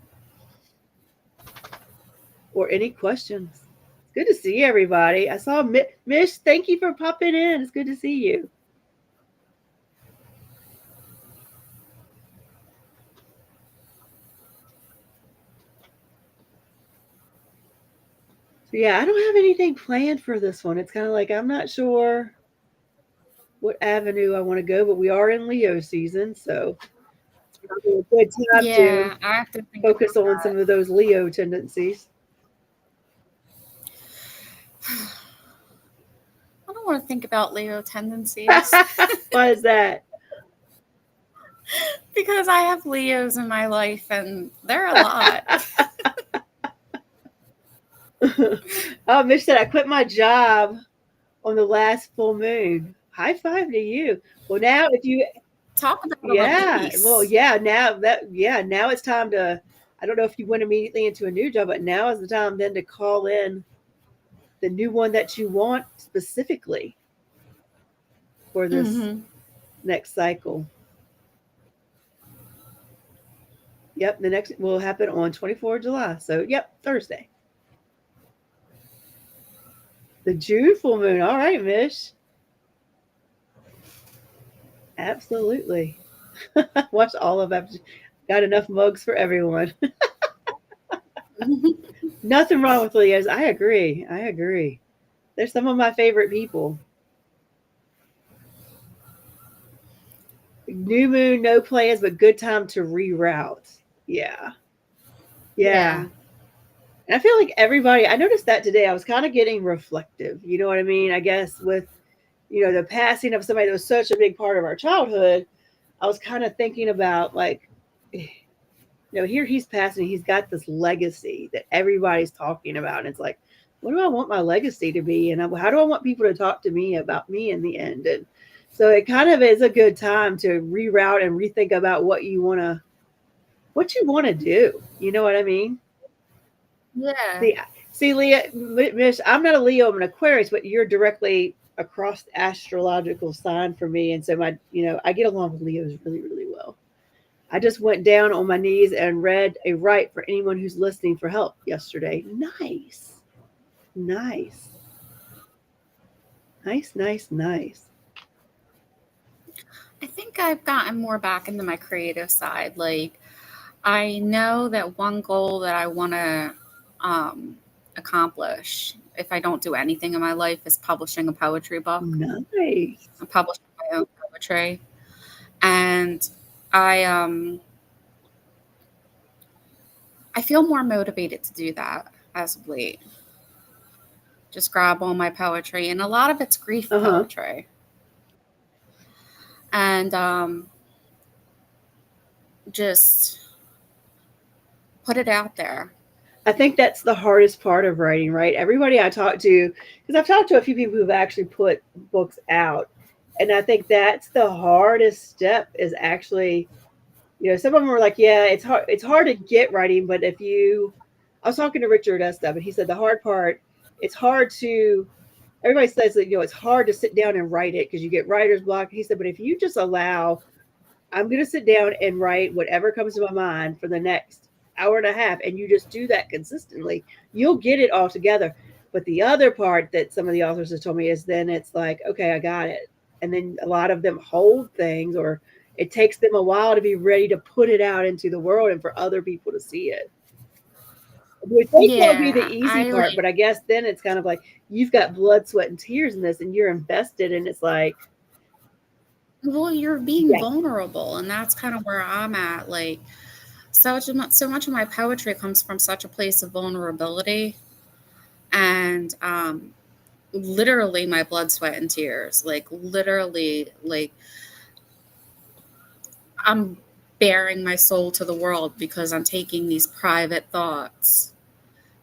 I: Or any questions? It's good to see everybody. I saw Mish. Thank you for popping in. It's good to see you. So yeah, I don't have anything planned for this one. It's kind of like I'm not sure what avenue I want to go, but we are in Leo season, so it's probably a good time to
J: I have to
I: focus on some of those Leo tendencies.
J: want to think about Leo tendencies.
I: Why is that?
J: Because I have Leos in my life and they're a lot.
I: Oh, Mitch said I quit my job on the last full moon. High five to you. Well, now if you
J: talk about
I: yeah,
J: release.
I: well, now it's time to. I don't know if you went immediately into a new job, but now is the time then to call in the new one that you want specifically for this next cycle. Yep, the next will happen on 24th July. So, yep, Thursday. The June full moon. All right, Mish. Absolutely. Watch all of them. Got enough mugs for everyone. Nothing wrong with Leos. I agree. They're some of my favorite people. New moon, no plans, but good time to reroute. Yeah. And I feel like everybody, I noticed that today. I was kind of getting reflective. You know what I mean? I guess with, the passing of somebody that was such a big part of our childhood, I was kind of thinking about like, here he's passing, he's got this legacy that everybody's talking about. And it's like, what do I want my legacy to be? And how do I want people to talk to me about me in the end? And so it kind of is a good time to reroute and rethink about what you want to do. You know what I mean?
J: Yeah.
I: See, Leah, Mish, I'm not a Leo, I'm an Aquarius, but you're directly across the astrological sign for me. And so I get along with Leos really, really well. I just went down on my knees and read a rite for anyone who's listening for help yesterday. Nice.
J: I think I've gotten more back into my creative side. Like, I know that one goal that I want to accomplish, if I don't do anything in my life, is publishing a poetry book.
I: Nice.
J: I'm publishing my own poetry. And I feel more motivated to do that as of late. Just grab all my poetry, and a lot of it's grief poetry. And just put it out there.
I: I think that's the hardest part of writing, right? Everybody I talk to, because I've talked to a few people who've actually put books out, and I think that's the hardest step is actually, some of them were like, yeah, it's hard to get writing, but I was talking to Richard Estep, and he said the hard part, it's hard to, everybody says that, it's hard to sit down and write it because you get writer's block. He said, but if you just allow, I'm going to sit down and write whatever comes to my mind for the next hour and a half, and you just do that consistently, you'll get it all together. But the other part that some of the authors have told me is then it's like, okay, I got it. And then a lot of them hold things, or it takes them a while to be ready to put it out into the world and for other people to see it. Which will be the easy part, but I guess then it's kind of like you've got blood, sweat, and tears in this, and you're invested, and it's like,
J: well, you're being vulnerable, and that's kind of where I'm at. Like, so much of my poetry comes from such a place of vulnerability, and literally my blood, sweat, and tears. Like, literally, like, I'm bearing my soul to the world because I'm taking these private thoughts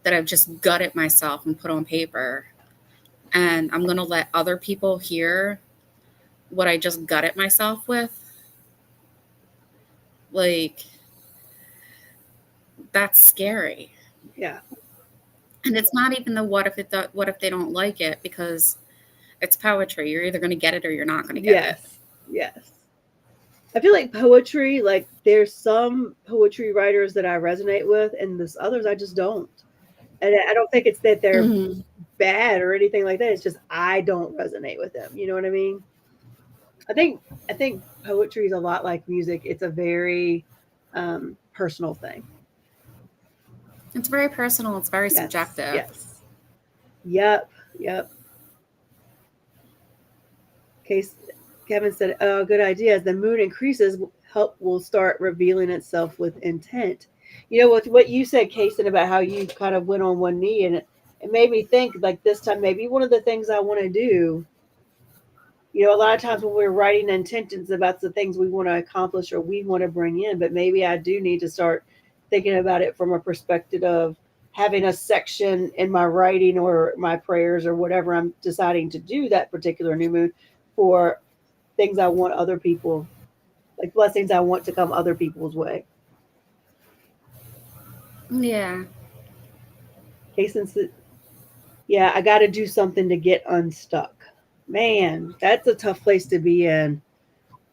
J: that I've just gutted myself and put on paper, and I'm going to let other people hear what I just gutted myself with. Like, that's scary.
I: Yeah.
J: And it's not even the what if they don't like it, because it's poetry. You're either going to get it or you're not going to get it.
I: Yes. I feel like poetry, like there's some poetry writers that I resonate with, and there's others I just don't. And I don't think it's that they're bad or anything like that. It's just I don't resonate with them. You know what I mean? I think poetry is a lot like music. It's a very personal thing.
J: It's very personal. It's very subjective.
I: Yes. Yep. Kevin said, "Oh, good idea. As the moon increases, help will start revealing itself with intent." With what you said, Kason, about how you kind of went on one knee, and it made me think like this time, maybe one of the things I want to do A lot of times when we're writing intentions about the things we want to accomplish or we want to bring in, but maybe I do need to start thinking about it from a perspective of having a section in my writing or my prayers or whatever I'm deciding to do that particular new moon for things I want other people, like blessings I want to come other people's way.
J: Yeah.
I: Okay, yeah, I got to do something to get unstuck. Man, that's a tough place to be in.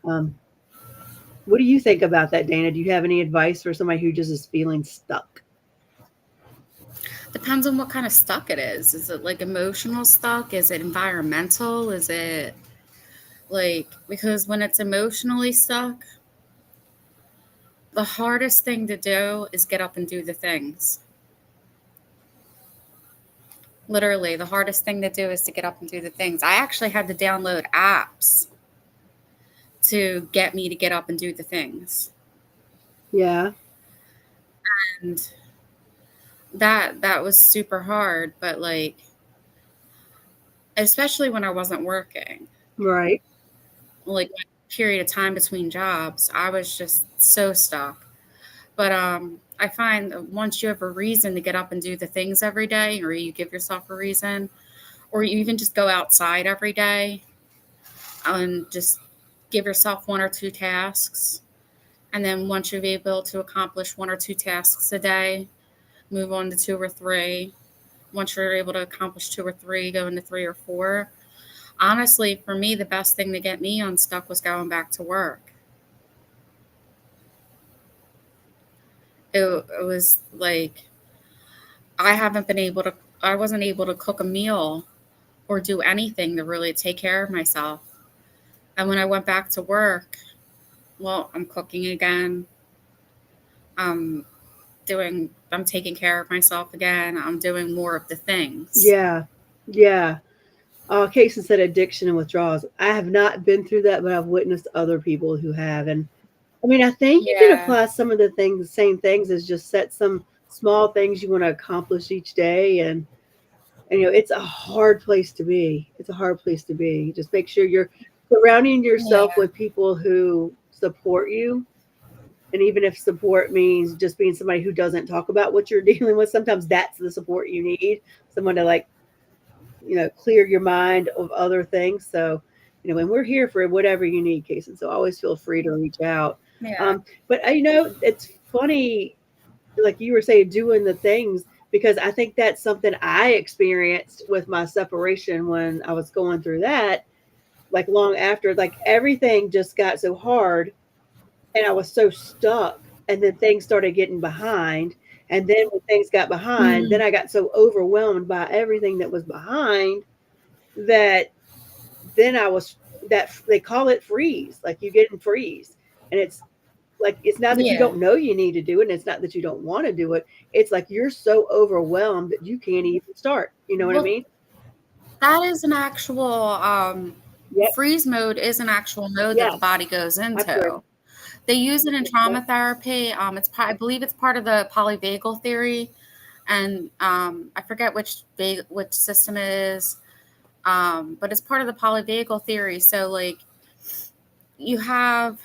I: Um, what do you think about that, Dana? Do you have any advice for somebody who just is feeling stuck?
J: Depends on what kind of stuck it is. Is it like emotional stuck? Is it environmental? Is it like, because when it's emotionally stuck, the hardest thing to do is get up and do the things. Literally, the hardest thing to do is to get up and do the things. I actually had to download apps to get me to get up and do the things.
I: Yeah.
J: And that was super hard, but like, especially when I wasn't working.
I: Right.
J: Like a period of time between jobs, I was just so stuck. But I find that once you have a reason to get up and do the things every day, or you give yourself a reason, or you even just go outside every day and just give yourself 1 or 2 tasks. And then once you're able to accomplish 1 or 2 tasks a day, move on to 2 or 3. Once you're able to accomplish 2 or 3, go into 3 or 4. Honestly, for me, the best thing to get me unstuck was going back to work. It was like, I wasn't able to cook a meal or do anything to really take care of myself. And when I went back to work, well, I'm cooking again. I'm taking care of myself again. I'm doing more of the things.
I: Yeah. Yeah. Case said addiction and withdrawals. I have not been through that, but I've witnessed other people who have. And I mean, I think you can apply some of the same things as just set some small things you want to accomplish each day. And it's a hard place to be. It's a hard place to be. Just make sure you're surrounding yourself with people who support you. And even if support means just being somebody who doesn't talk about what you're dealing with, sometimes that's the support you need. Someone to clear your mind of other things. So, and we're here for whatever you need, Casey. So always feel free to reach out.
J: Yeah.
I: But it's funny, like you were saying, doing the things, because I think that's something I experienced with my separation when I was going through that, like long after, like everything just got so hard and I was so stuck, and then things started getting behind. And then when things got behind, then I got so overwhelmed by everything that was behind that then they call it freeze, like you get in freeze. And it's like, it's not that you don't know you need to do it, and it's not that you don't want to do it. It's like you're so overwhelmed that you can't even start. You know what I mean?
J: That is an actual freeze mode is an actual mode that the body goes into. They use it in trauma therapy. I believe it's part of the polyvagal theory, and I forget which system it is, but it's part of the polyvagal theory. So, like, you have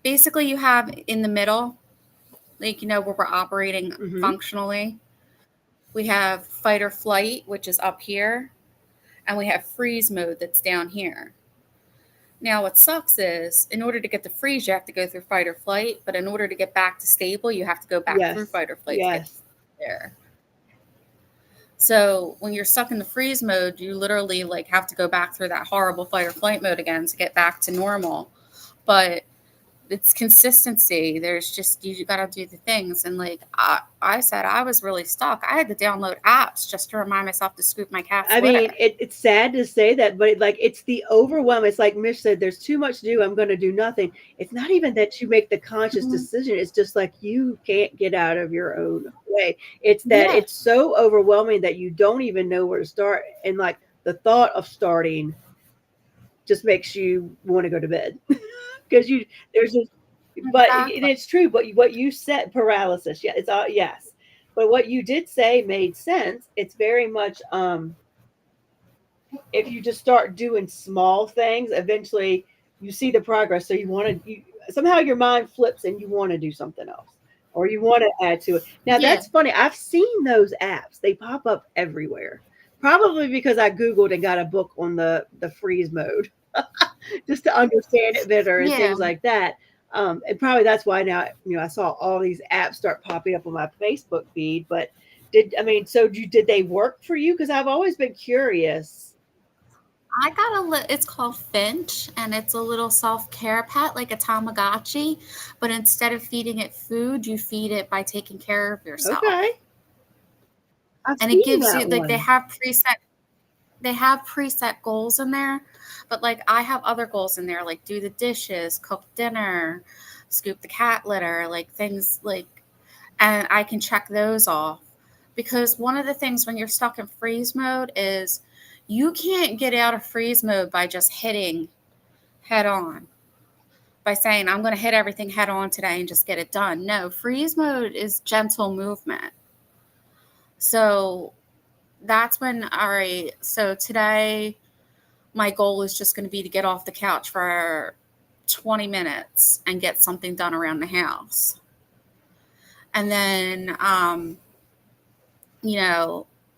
J: in the middle, like, where we're operating functionally. We have fight or flight, which is up here, and we have freeze mode that's down here. Now, what sucks is, in order to get to freeze, you have to go through fight or flight. But in order to get back to stable, you have to go back through fight or flight to get there. So when you're stuck in the freeze mode, you literally have to go back through that horrible fight or flight mode again to get back to normal. But it's consistency. There's just, you got to do the things. And I said, I was really stuck. I had to download apps just to remind myself to scoop my cat's litter.
I: I mean, it's sad to say that, but it's the overwhelm. It's like Mish said, there's too much to do. I'm going to do nothing. It's not even that you make the conscious decision. It's just like you can't get out of your own way. It's that it's so overwhelming that you don't even know where to start. And like the thought of starting just makes you want to go to bed. Because but it's true. But what you said, paralysis, it's all yes. But what you did say made sense. It's very much if you just start doing small things, eventually you see the progress. So you want to, somehow your mind flips and you want to do something else or you want to add to it. Now
J: Yeah.
I: that's funny. I've seen those apps. They pop up everywhere. Probably because I Googled and got a book on the freeze mode just to understand it better and
J: Yeah.
I: things like that. And probably that's why now, I saw all these apps start popping up on my Facebook feed. But did they work for you? Because I've always been curious.
J: I got it's called Finch, and it's a little self-care pet, like a Tamagotchi, but instead of feeding it food, you feed it by taking care of yourself.
I: Okay. I've
J: And
I: seen
J: it gives
I: that
J: you, like,
I: one.
J: they have preset goals in there, but like I have other goals in there, like do the dishes, cook dinner, scoop the cat litter, like things like, and I can check those off. Because one of the things when you're stuck in freeze mode is you can't get out of freeze mode by just hitting head on, by saying, I'm going to hit everything head on today and just get it done. No, freeze mode is gentle movement. So that's when, all right, so today my goal is just going to be to get off the couch for 20 minutes and get something done around the house. And then,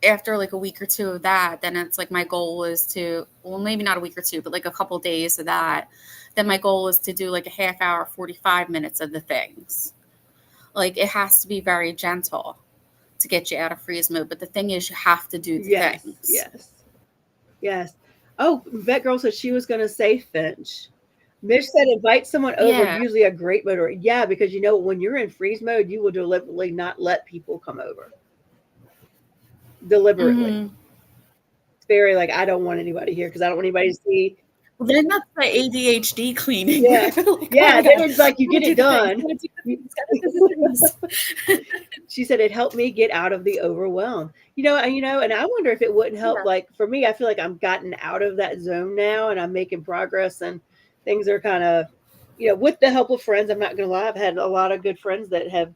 J: after like a week or two of that, then it's like my goal is to, well, maybe not a week or two, but like a couple of days of that, then my goal is to do like a half hour, 45 minutes of the things. Like it has to be very gentle to get you out of freeze mode. But the thing is, you have to do the things.
I: Yes. Oh, Vet Girl said she was going to say Finch. Mish said invite someone over,
J: Yeah.
I: usually a great motor. Yeah, because when you're in freeze mode, you will deliberately not let people come over. Deliberately.
J: Mhm.
I: It's very like, I don't want anybody here because I don't want anybody to see.
J: Well, then that's the ADHD cleaning.
I: Yeah.
J: Like,
I: Yeah,
J: oh
I: then it's like you get it done.
J: done.
I: She said it helped me get out of the overwhelm. And I wonder if it wouldn't help.
J: Yeah.
I: Like for me, I feel like I'm gotten out of that zone now, and I'm making progress, and things are kind of, with the help of friends. I'm not gonna lie, I've had a lot of good friends that have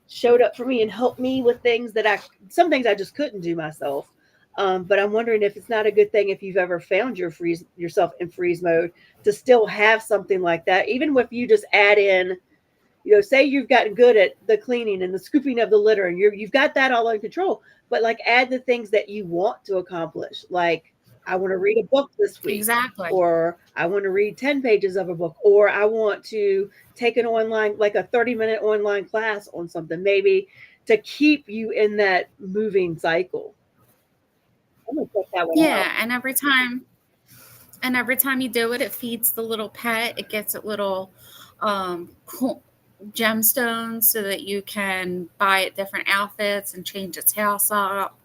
I: showed up for me and helped me with things that some things I just couldn't do myself. But I'm wondering if it's not a good thing if you've ever found yourself in freeze mode to still have something like that, even if you just add in. Say you've gotten good at the cleaning and the scooping of the litter and you've got that all under control, but like add the things that you want to accomplish. Like I want to read a book this week,
J: Exactly.
I: or I want to read 10 pages of a book, or I want to take an online, like a 30-minute online class on something, maybe to keep you in that moving cycle. I'm going to check that one out.
J: Yeah, and every time you do it, it feeds the little pet. It gets it little cool gemstones so that you can buy it different outfits and change its house up.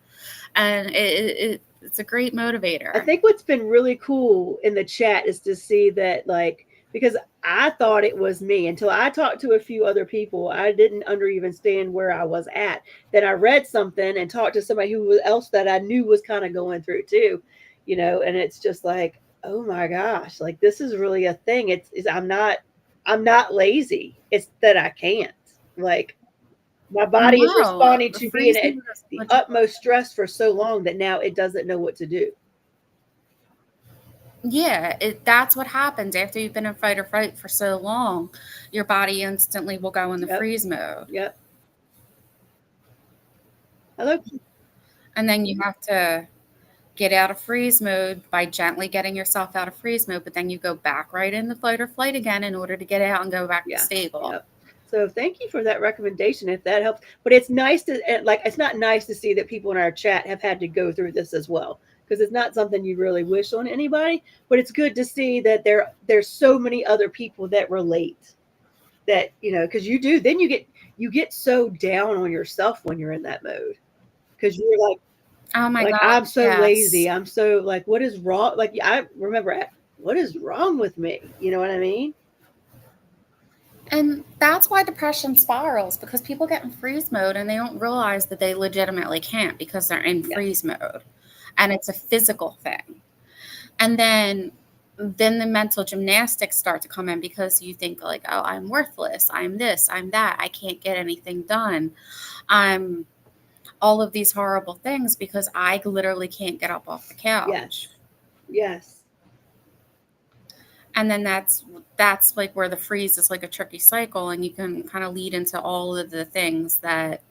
J: And it's a great motivator.
I: I think what's been really cool in the chat is to see that, like, because I thought it was me until I talked to a few other people. I didn't understand where I was at. Then I read something and talked to somebody else that I knew was kind of going through too, and it's just like, oh my gosh, like this is really a thing. It's I'm not lazy. It's that I can't. Like my body is responding to being at the utmost stress for so long that now it doesn't know what to do.
J: Yeah, that's what happens after you've been in fight or flight for so long. Your body instantly will go into freeze mode.
I: Yep. Hello.
J: And then you have to get out of freeze mode by gently getting yourself out of freeze mode, but then you go back right into fight or flight again in order to get out and go back to stable.
I: Yep. So thank you for that recommendation if that helps. But it's nice to, like, it's not nice to see that people in our chat have had to go through this as well, because it's not something you really wish on anybody, but it's good to see that there's so many other people that relate, that, because you do, then you get so down on yourself when you're in that mode, because you're like,
J: oh my God,
I: I'm so lazy. I'm so like, what is wrong? Like, I remember, what is wrong with me? You know what I mean?
J: And that's why depression spirals, because people get in freeze mode and they don't realize that they legitimately can't because they're in freeze mode. And it's a physical thing. And then the mental gymnastics start to come in, because you think like, oh, I'm worthless. I'm this, I'm that. I can't get anything done. I'm all of these horrible things because I literally can't get up off the couch.
I: Yes. Yes.
J: And then that's like where the freeze is like a tricky cycle, and you can kind of lead into all of the things that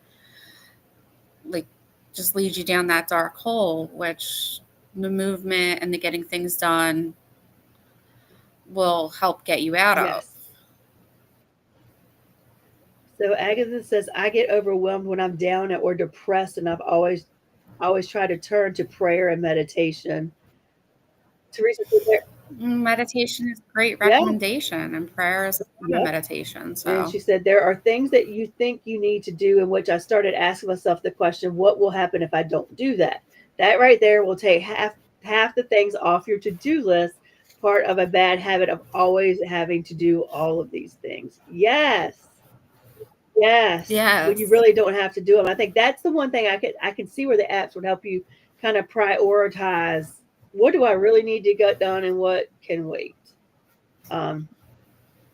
J: like just lead you down that dark hole, which the movement and the getting things done will help get you out of.
I: Yes. So Agatha says, I get overwhelmed when I'm down or depressed, and I've always try to turn to prayer and meditation. Teresa said there,
J: Meditation is a great
I: yeah,
J: recommendation, and prayer is a form of
I: yep.
J: meditation.
I: And
J: So
I: she said, there are things that you think you need to do, in which I started asking myself the question, what will happen if I don't do that? That right there will take half the things off your to-do list, part of a bad habit of always having to do all of these things. Yes. Yes. When you
J: yes,
I: really don't have to do them. I think that's the one thing I can see where the apps would help you kind of prioritize, what do I really need to get done and what can wait. Yeah.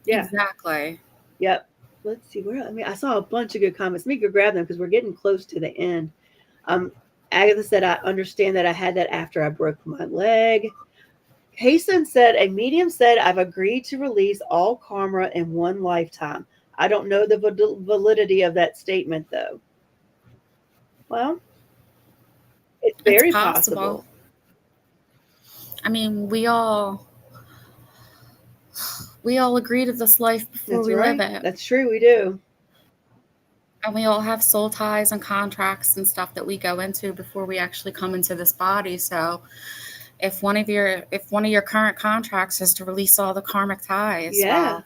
J: exactly.
I: Yep. Let's see where. I mean, I saw a bunch of good comments. Let me go grab them because we're getting close to the end. Um, Agatha said, I understand that I had that after I broke my leg. Hasten said, a medium said, I've agreed to release all karma in one lifetime. I don't know the validity of that statement, though. Well, it's
J: It's
I: very
J: possible.
I: possible.
J: I mean, we all agree to this life before
I: That's
J: we live
I: right.
J: it.
I: That's true. We do.
J: And we all have soul ties and contracts and stuff that we go into before we actually come into this body. So if one of your current contracts is to release all the karmic ties,
I: Yeah.
J: well,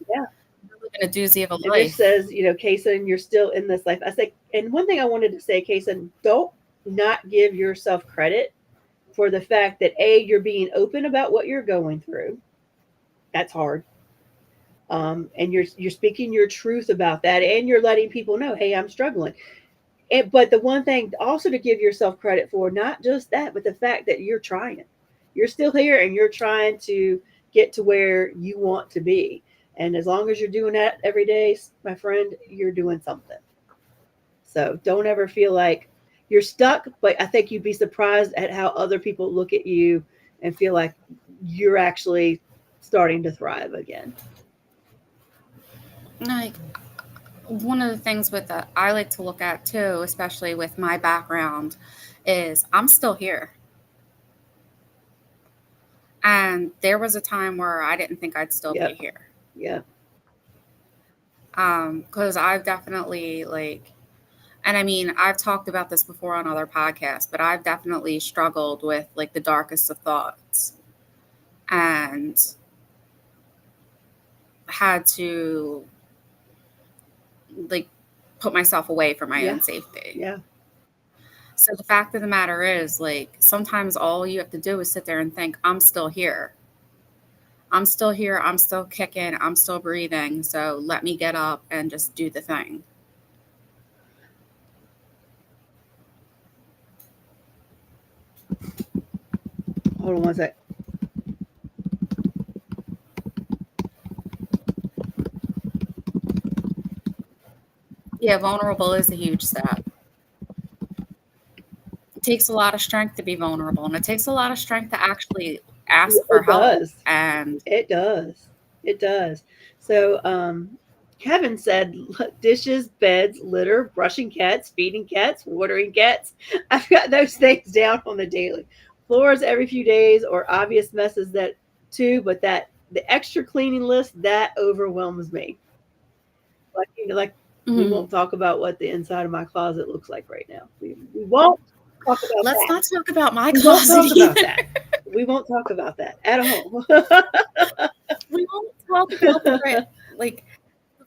I: Yeah.
J: you're living a doozy of a
I: And Mitch
J: life.
I: says, Kason, you're still in this life. I say, and one thing I wanted to say, Kason, don't not give yourself credit for the fact that you're being open about what you're going through. That's hard. And you're speaking your truth about that, and you're letting people know, hey, I'm struggling. But the one thing also to give yourself credit for, not just that, but the fact that you're trying. You're still here and you're trying to get to where you want to be. And as long as you're doing that every day, my friend, you're doing something. So don't ever feel like you're stuck, but I think you'd be surprised at how other people look at you and feel like you're actually starting to thrive again.
J: Like, one of the things with that I like to look at too, especially with my background, is I'm still here. And there was a time where I didn't think I'd still be here.
I: Yeah.
J: Because I've definitely and I mean, I've talked about this before on other podcasts, but I've definitely struggled with like the darkest of thoughts and had to like put myself away for my own safety.
I: Yeah.
J: So the fact of the matter is, like, sometimes all you have to do is sit there and think, I'm still here. I'm still here. I'm still kicking. I'm still breathing. So let me get up and just do the thing.
I: Hold on one sec.
J: Yeah, vulnerable is a huge step. It takes a lot of strength to be vulnerable, and it takes a lot of strength to actually ask for help.
I: Does.
J: And
I: it does. It does. So, Kevin said, dishes, beds, litter, brushing cats, feeding cats, watering cats. I've got those things down on the daily. Floors every few days, or obvious messes that too, but that the extra cleaning list that overwhelms me. Like we won't talk about what the inside of my closet looks like right now. We won't talk about
J: let's
I: that.
J: not talk about my
I: We
J: closet.
I: won't talk about that. We won't talk about that at all.
J: We won't talk about the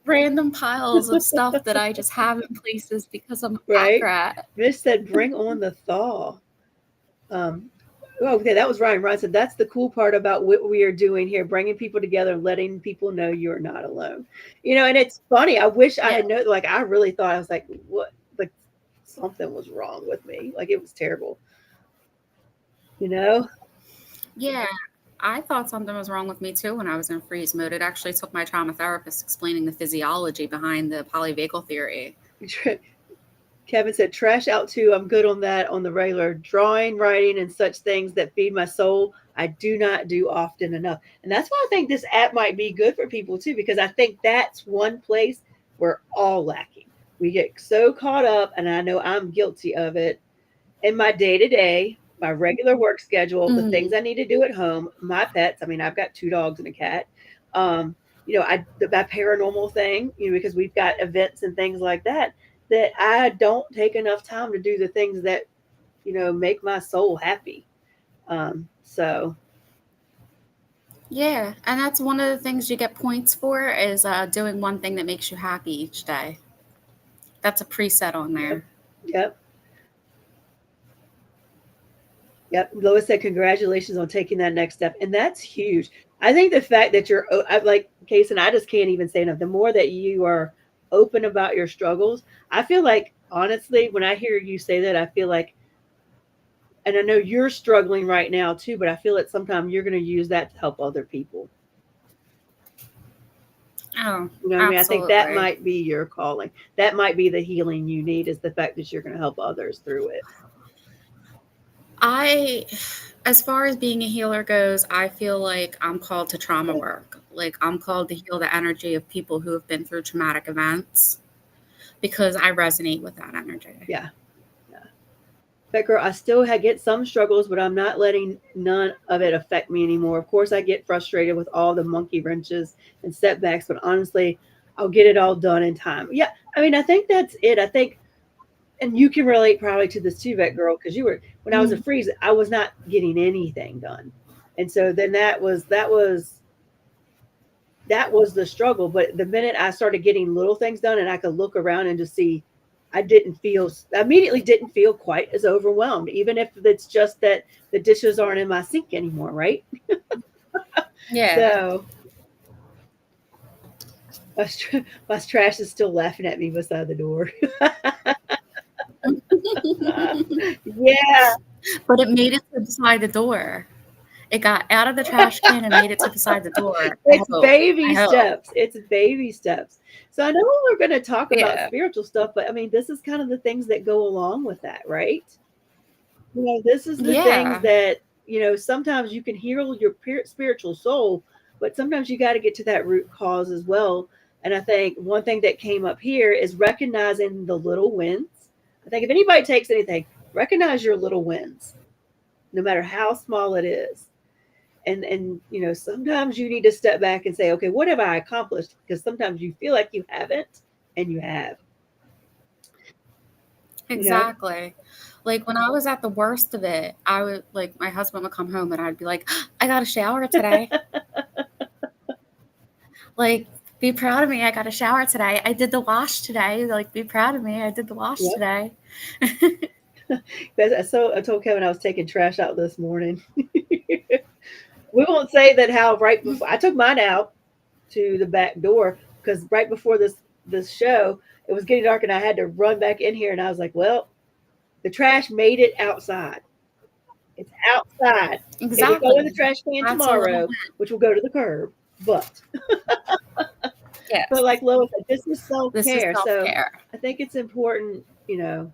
J: random piles of stuff that I just have in places because I'm
I: right.
J: rat.
I: Miss said, "Bring on the thaw." Okay, that was Ryan. Ryan said, "That's the cool part about what we are doing here, bringing people together and letting people know you're not alone." And it's funny. I wish I had known. Like, I really thought, I was like, "What?" Like, something was wrong with me. Like, it was terrible.
J: Yeah, I thought something was wrong with me too when I was in freeze mode. It actually took my trauma therapist explaining the physiology behind the polyvagal theory.
I: Kevin said, trash out too. I'm good on that on the regular. Drawing, writing, and such things that feed my soul, I do not do often enough. And that's why I think this app might be good for people too, because I think that's one place we're all lacking. We get so caught up, and I know I'm guilty of it, in my day to day, my regular work schedule, the things I need to do at home, my pets. I mean, I've got 2 dogs and a cat. Um, that paranormal thing, because we've got events and things like that, that I don't take enough time to do the things that, make my soul happy. So
J: Yeah, and that's one of the things you get points for is doing one thing that makes you happy each day. That's a preset on there.
I: Yep. Yep. Lois said, congratulations on taking that next step. And that's huge. I think the fact that you're like Case, and I just can't even say enough. The more that you are open about your struggles, I feel like, honestly, when I hear you say that, I feel like, and I know you're struggling right now too, but I feel that sometimes you're going to use that to help other people.
J: Oh,
I: I mean, I think that might be your calling. That might be the healing you need, is the fact that you're going to help others through it.
J: As far as being a healer goes, I feel like I'm called to trauma work. Like, I'm called to heal the energy of people who have been through traumatic events, because I resonate with that energy.
I: Yeah. But girl, I still get some struggles, but I'm not letting none of it affect me anymore. Of course, I get frustrated with all the monkey wrenches and setbacks, but honestly, I'll get it all done in time. Yeah, I mean, I think that's it. I think, and you can relate probably to this too, Vet Girl, because when I was a freeze, I was not getting anything done, and so then that was the struggle. But the minute I started getting little things done, and I could look around and just see, I immediately didn't feel quite as overwhelmed, even if it's just that the dishes aren't in my sink anymore, right?
J: Yeah.
I: So my trash is still laughing at me beside the door. Yeah.
J: But it made it to beside the door. It got out of the trash can and made it to beside the door.
I: It's baby steps. It's baby steps. So I know we're going to talk about spiritual stuff, but I mean, this is kind of the things that go along with that, right? This is the things that, sometimes you can heal your spiritual soul, but sometimes you got to get to that root cause as well. And I think one thing that came up here is recognizing the little wins. I think if anybody takes anything, recognize your little wins, no matter how small it is. And sometimes you need to step back and say, okay, what have I accomplished? Because sometimes you feel like you haven't, and you have.
J: Exactly. Like, when I was at the worst of it, I would, like, my husband would come home and I'd be like, I got a shower today. Like, be proud of me. I got a shower today. I did the wash today. Like, be proud of me. I did the wash today.
I: I told Kevin I was taking trash out this morning. We won't say that how right before I took mine out to the back door, because right before this show, it was getting dark and I had to run back in here, and I was like, well, the trash made it outside. It's outside.
J: Exactly.
I: It will go in the trash can tomorrow, which will go to the curb. But but like Lois said, this is self-care. So I think it's important, and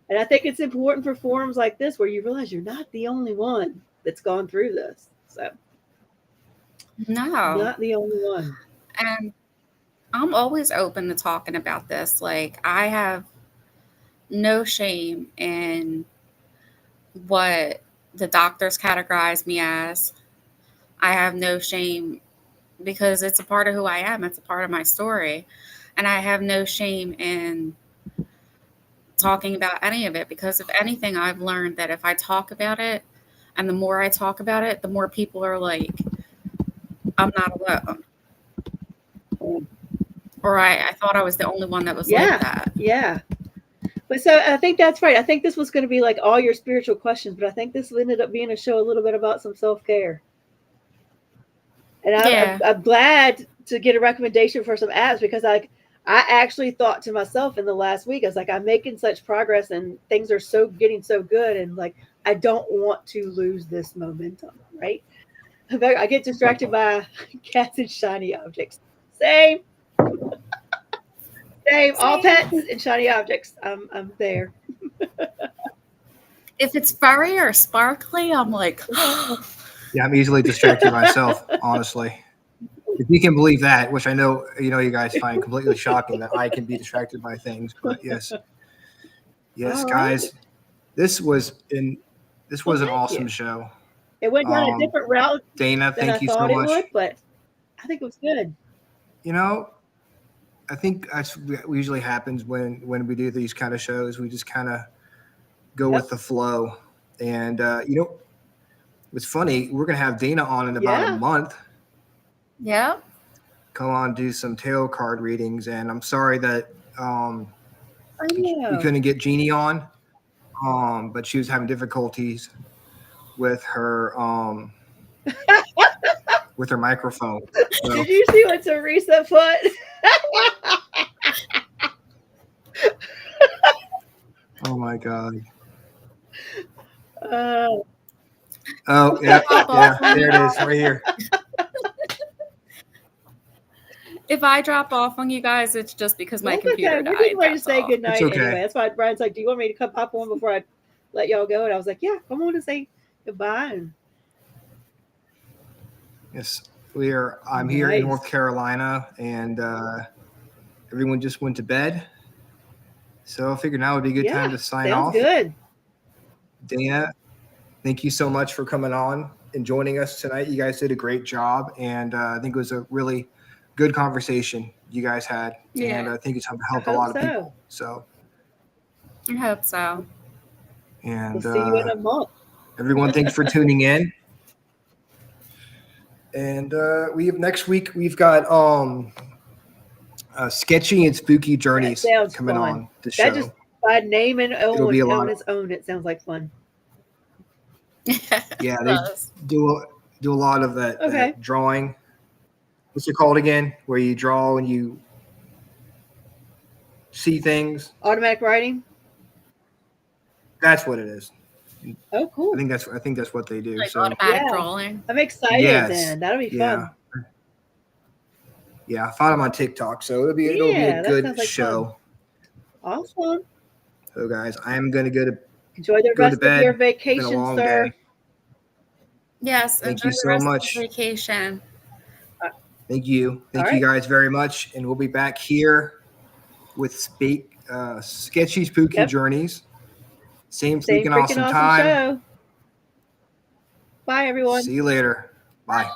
I: I think it's important for forums like this where you realize you're not the only one that's gone through this. So
J: no,
I: not the only one.
J: And I'm always open to talking about this. Like, I have no shame in what the doctors categorize me as. I have no shame because it's a part of who I am. It's a part of my story. And I have no shame in talking about any of it, because if anything, I've learned that if I talk about it, and the more I talk about it, the more people are like, I'm not alone. Or I thought I was the only one that was like that.
I: Yeah. But so I think that's right. I think this was going to be like all your spiritual questions, but I think this ended up being a show a little bit about some self-care. And I'm glad to get a recommendation for some apps, because I actually thought to myself in the last week, I was like, I'm making such progress and things are getting so good. And like, I don't want to lose this momentum, right? I get distracted by cats and shiny objects. Same. Same. All pets and shiny objects. I'm there.
J: If it's furry or sparkly, I'm like,
H: Yeah, I'm easily distracted myself, honestly. If you can believe that, which I know you guys find completely shocking that I can be distracted by things, but yes,
I: All
H: guys,
I: right.
H: this was an
I: Thank
H: awesome
I: you.
H: show.
I: It went down a different route
H: Dana,
I: than I
H: thank you so
I: thought it
H: much.
I: would, but I think it was good.
H: I think that's what usually happens when we do these kind of shows. We just kind of go with the flow. And it's funny. We're gonna have Dana on in about a month.
J: yeah.
H: Come on, do some tarot card readings. And I'm sorry that
I: I
H: we
I: know.
H: couldn't get Jeannie on, but she was having difficulties with her microphone. So,
I: Did you see what Teresa put?
H: oh my God.
I: Oh
H: yeah, there it is, right here.
J: If I drop off on you guys, it's just because my computer died.
I: We're getting ready to say
J: all.
I: good night
H: It's okay.
I: anyway. That's why Brian's like, "Do you want me to come pop on before I let y'all go?" And I was like, "Yeah, come on to say goodbye." And
H: Yes, I'm here in North Carolina, and everyone just went to bed. So I figured now would be a good time to sign off.
I: Good.
H: Dana, thank you so much for coming on and joining us tonight. You guys did a great job, and I think it was a really good conversation you guys had.
J: Yeah.
H: And I think it's helped a lot of people. So
J: I hope so.
H: And
I: we'll see you in a month.
H: Everyone, thanks for tuning in. And we have next week we've got sketchy and spooky journeys coming on the show.
I: That just by name and
H: It'll be a lot
I: on its own, it sounds like fun.
H: Yeah, they do a lot of that drawing. What's it called again? Where you draw and you see things.
I: Automatic writing.
H: That's what it is.
I: Oh, cool.
H: I think that's what they do.
J: Like
H: so
J: automatic drawing.
I: I'm excited. Then that'll be fun.
H: Yeah, I found them on TikTok, so it'll be a good show.
I: Fun. Awesome.
H: So guys, I am gonna go to
I: enjoy the rest of your vacation,
H: it's been a long
I: sir.
H: day.
J: Yes,
H: thank
J: enjoy
H: you
J: the
H: so
J: rest
H: much.
J: of the vacation.
H: Thank you. Thank you guys very much. And we'll be back here with sketchy, spooky journeys. Same freaking awesome time.
I: Show. Bye, everyone.
H: See you later. Bye.